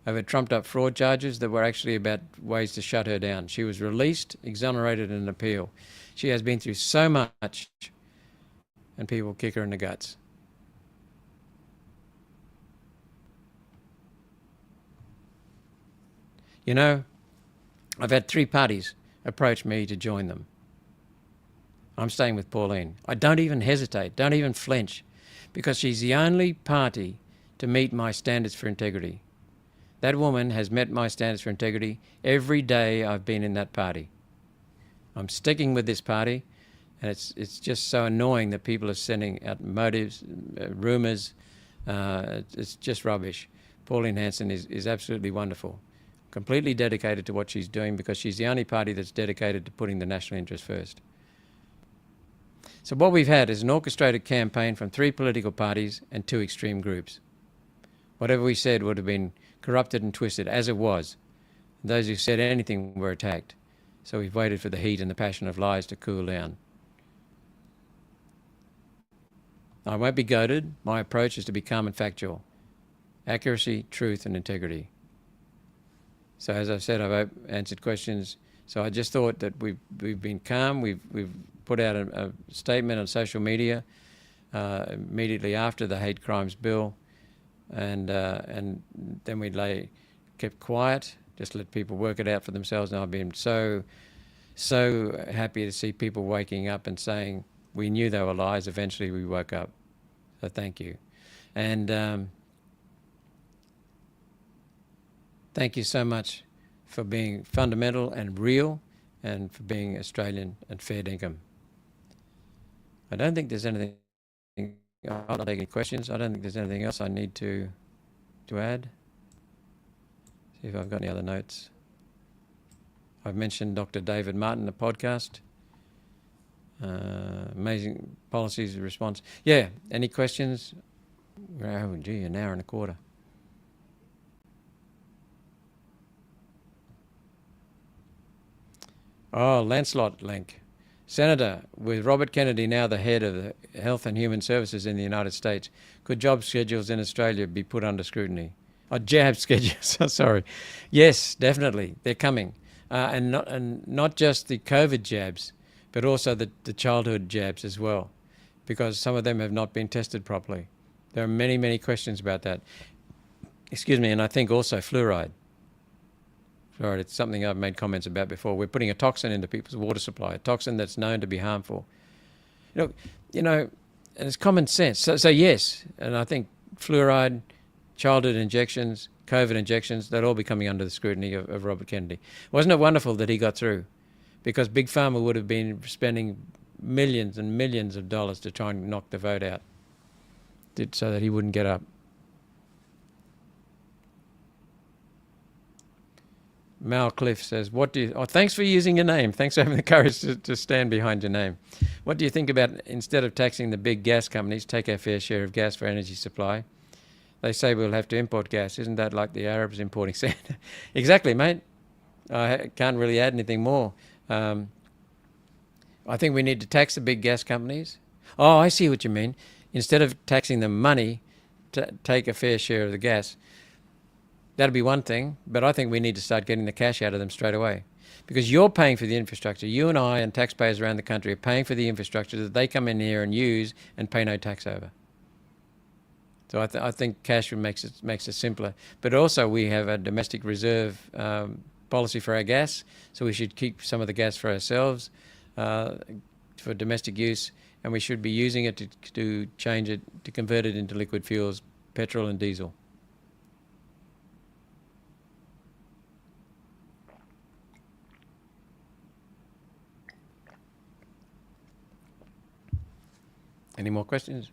over trumped-up fraud charges that were actually about ways to shut her down. She was released, exonerated, and appeal. She has been through so much, and people kick her in the guts. You know, I've had 3 parties approach me to join them. I'm staying with Pauline. I don't even hesitate, don't even flinch, because she's the only party to meet my standards for integrity. That woman has met my standards for integrity every day I've been in that party. I'm sticking with this party, and it's just so annoying that people are sending out motives, rumours. It's just rubbish. Pauline Hanson is absolutely wonderful, completely dedicated to what she's doing, because she's the only party that's dedicated to putting the national interest first. So what we've had is an orchestrated campaign from 3 political parties and 2 extreme groups. Whatever we said would have been corrupted and twisted, as it was. Those who said anything were attacked. So we've waited for the heat and the passion of lies to cool down. I won't be goaded. My approach is to be calm and factual. Accuracy, truth, and integrity. So as I've said, I've answered questions. So I just thought that we've been calm. We've put out a statement on social media immediately after the hate crimes bill, and then we kept quiet, just let people work it out for themselves. And I've been so happy to see people waking up and saying, we knew they were lies. Eventually we woke up. So thank you. And thank you so much for being fundamental and real, and for being Australian and fair dinkum. I don't think there's anything. I'll not take any questions. I don't think there's anything else I need to add. See if I've got any other notes. I've mentioned Dr. David Martin, the podcast. Amazing policies and response. Yeah, any questions? Oh, gee, an hour and a quarter. Oh, Lancelot link. Senator, with Robert Kennedy now the head of the Health and Human Services in the United States, could job schedules in Australia be put under scrutiny? Oh, jab schedules, sorry. Yes, definitely. They're coming. And not just the COVID jabs, but also the childhood jabs as well, because some of them have not been tested properly. There are many, many questions about that. Excuse me, and I think also fluoride. Fluoride, it's something I've made comments about before. We're putting a toxin into people's water supply, a toxin that's known to be harmful. You know, and it's common sense. So yes, and I think fluoride, childhood injections, COVID injections, they'll all be coming under the scrutiny of Robert Kennedy. Wasn't it wonderful that he got through? Because Big Pharma would have been spending millions and millions of dollars to try and knock the vote out, so that he wouldn't get up. Mal Cliff says, thanks for using your name. Thanks for having the courage to stand behind your name. What do you think about, instead of taxing the big gas companies, take our fair share of gas for energy supply? They say we'll have to import gas. Isn't that like the Arabs importing sand? Exactly, mate. I can't really add anything more. I think we need to tax the big gas companies. Oh, I see what you mean. Instead of taxing them money, to take a fair share of the gas. That'd be one thing, but I think we need to start getting the cash out of them straight away. Because you're paying for the infrastructure. You and I and taxpayers around the country are paying for the infrastructure that they come in here and use and pay no tax over. So I think cash makes it simpler. But also we have a domestic reserve policy for our gas, so we should keep some of the gas for ourselves for domestic use, and we should be using it to change it, to convert it into liquid fuels, petrol and diesel. Any more questions?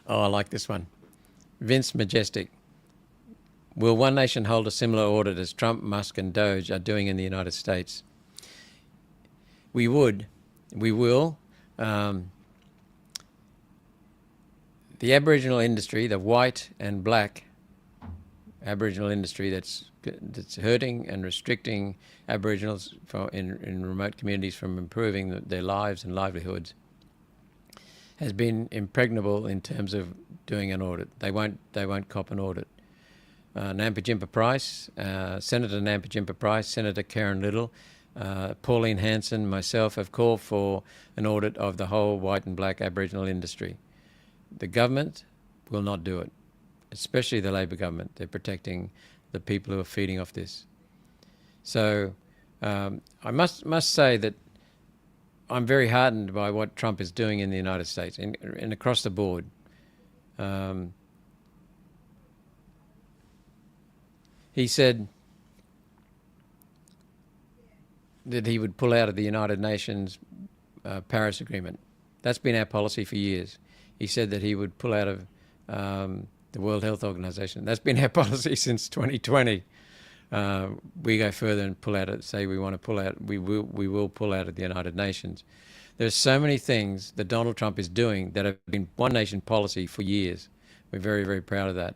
Oh, I like this one. Vince Majestic. Will One Nation hold a similar audit as Trump, Musk and Doge are doing in the United States? We would. We will. The Aboriginal industry, the white and black Aboriginal industry that's hurting and restricting Aboriginals in remote communities from improving their lives and livelihoods, has been impregnable in terms of doing an audit. They won't cop an audit. Nampa Jimpa Price, Senator Nampa Jimpa Price, Senator Karen Little, Pauline Hanson, myself have called for an audit of the whole white and black Aboriginal industry. The government will not do it, especially the Labor government. They're protecting the people who are feeding off this. So I must say that I'm very heartened by what Trump is doing in the United States and across the board. He said that he would pull out of the United Nations Paris Agreement. That's been our policy for years. He said that he would pull out of the World Health Organization. That's been our policy since 2020. We go further and pull out. Say we want to pull out. We will pull out of the United Nations. There's so many things that Donald Trump is doing that have been one nation policy for years. We're very, very proud of that.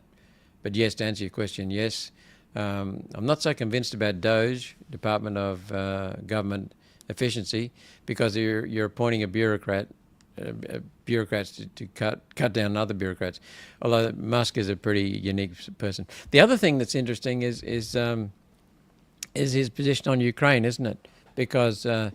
But yes, to answer your question, yes. I'm not so convinced about DOGE, Department of Government Efficiency, because you're appointing a bureaucrats to cut down other bureaucrats. Although Musk is a pretty unique person. The other thing that's interesting is his position on Ukraine, isn't it? Because I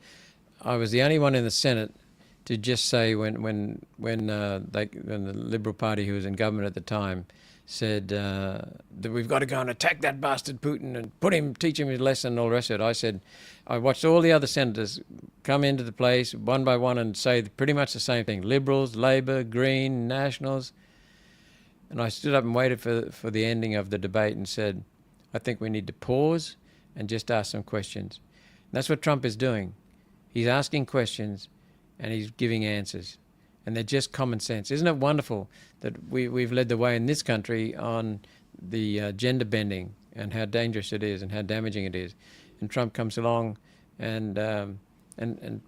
was the only one in the Senate to just say when the Liberal Party, who was in government at the time, said that we've got to go and attack that bastard Putin and teach him his lesson and all the rest of it. I said, I watched all the other senators come into the place one by one and say pretty much the same thing. Liberals, Labor, Green, Nationals. And I stood up and waited for the ending of the debate and said, I think we need to pause and just ask some questions. And that's what Trump is doing. He's asking questions and he's giving answers. And they're just common sense. Isn't it wonderful that we've led the way in this country on the gender bending and how dangerous it is and how damaging it is? And Trump comes along and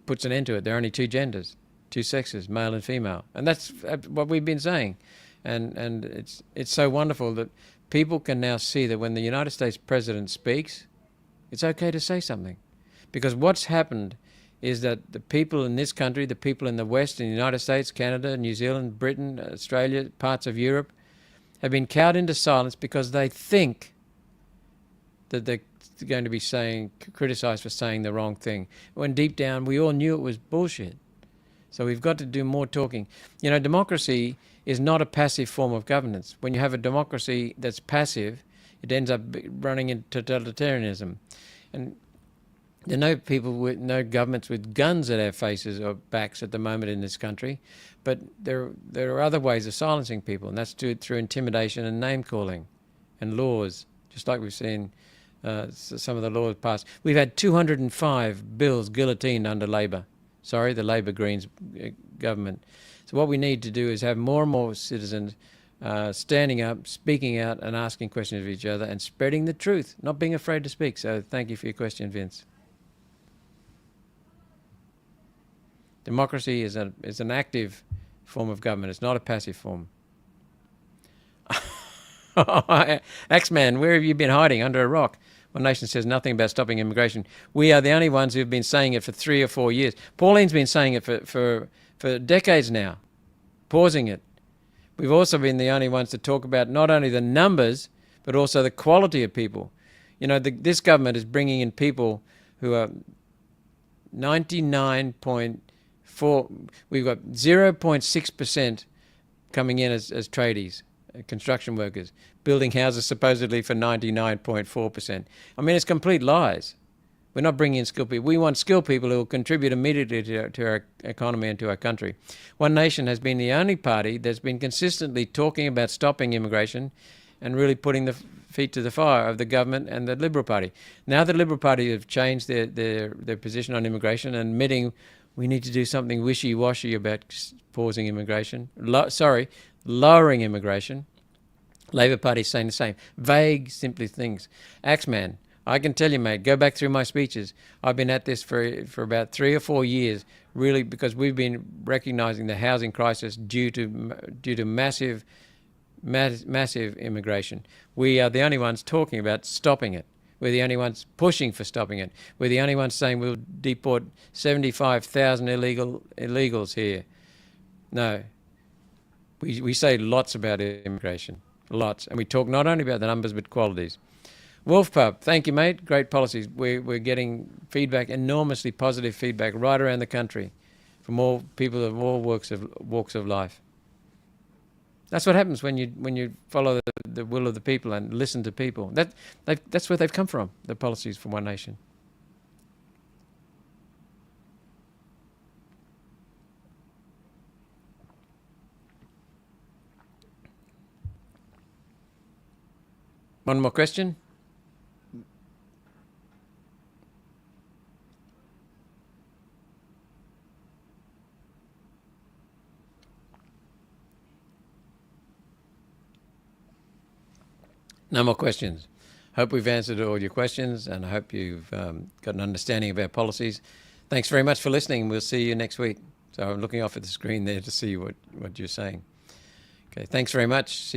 puts an end to it. There are only two genders, two sexes, male and female. And that's what we've been saying. And it's so wonderful that people can now see that when the United States president speaks, it's okay to say something. Because what's happened is that the people in this country, the people in the West, in the United States, Canada, New Zealand, Britain, Australia, parts of Europe, have been cowed into silence because they think that they're going to be criticized for saying the wrong thing, when deep down we all knew it was bullshit. So we've got to do more talking. You know, democracy is not a passive form of governance. When you have a democracy that's passive, it ends up running into totalitarianism. And there are no governments with guns at our faces or backs at the moment in this country, but there are other ways of silencing people, and that's through intimidation and name calling and laws, just like we've seen some of the laws passed. We've had 205 bills guillotined under the Labor Greens government. So what we need to do is have more and more citizens standing up, speaking out and asking questions of each other and spreading the truth, not being afraid to speak. So thank you for your question, Vince. Democracy is an active form of government. It's not a passive form. Axeman, where have you been hiding? Under a rock. One Nation says nothing about stopping immigration. We are the only ones who've been saying it for 3 or 4 years. Pauline's been saying it for decades now, pausing it. We've also been the only ones to talk about not only the numbers, but also the quality of people. You know, this government is bringing in people who are 99.4. We've got 0.6% coming in as tradies, construction workers, building houses supposedly for 99.4%. I mean, it's complete lies. We're not bringing in skilled people. We want skilled people who will contribute immediately to our economy and to our country. One Nation has been the only party that's been consistently talking about stopping immigration and really putting the feet to the fire of the government and the Liberal Party. Now the Liberal Party have changed their position on immigration and admitting we need to do something wishy-washy about pausing immigration. Lowering immigration. Labor Party saying the same. Vague, simply things. Axeman, I can tell you, mate, go back through my speeches. I've been at this for about 3 or 4 years, really, because we've been recognizing the housing crisis due to massive immigration. We are the only ones talking about stopping it. We're the only ones pushing for stopping it. We're the only ones saying we'll deport 75,000 illegals here. No. We say lots about immigration. Lots. And we talk not only about the numbers, but qualities. Wolf Pub, thank you, mate. Great policies. We're getting feedback, enormously positive feedback right around the country from all people of all walks of life. That's what happens when you follow the will of the people and listen to people. That's where they've come from, the policies from One Nation. One more question? No more questions. Hope we've answered all your questions, and I hope you've got an understanding of our policies. Thanks very much for listening. We'll see you next week. So I'm looking off at the screen there to see what you're saying. Okay, thanks very much. See you.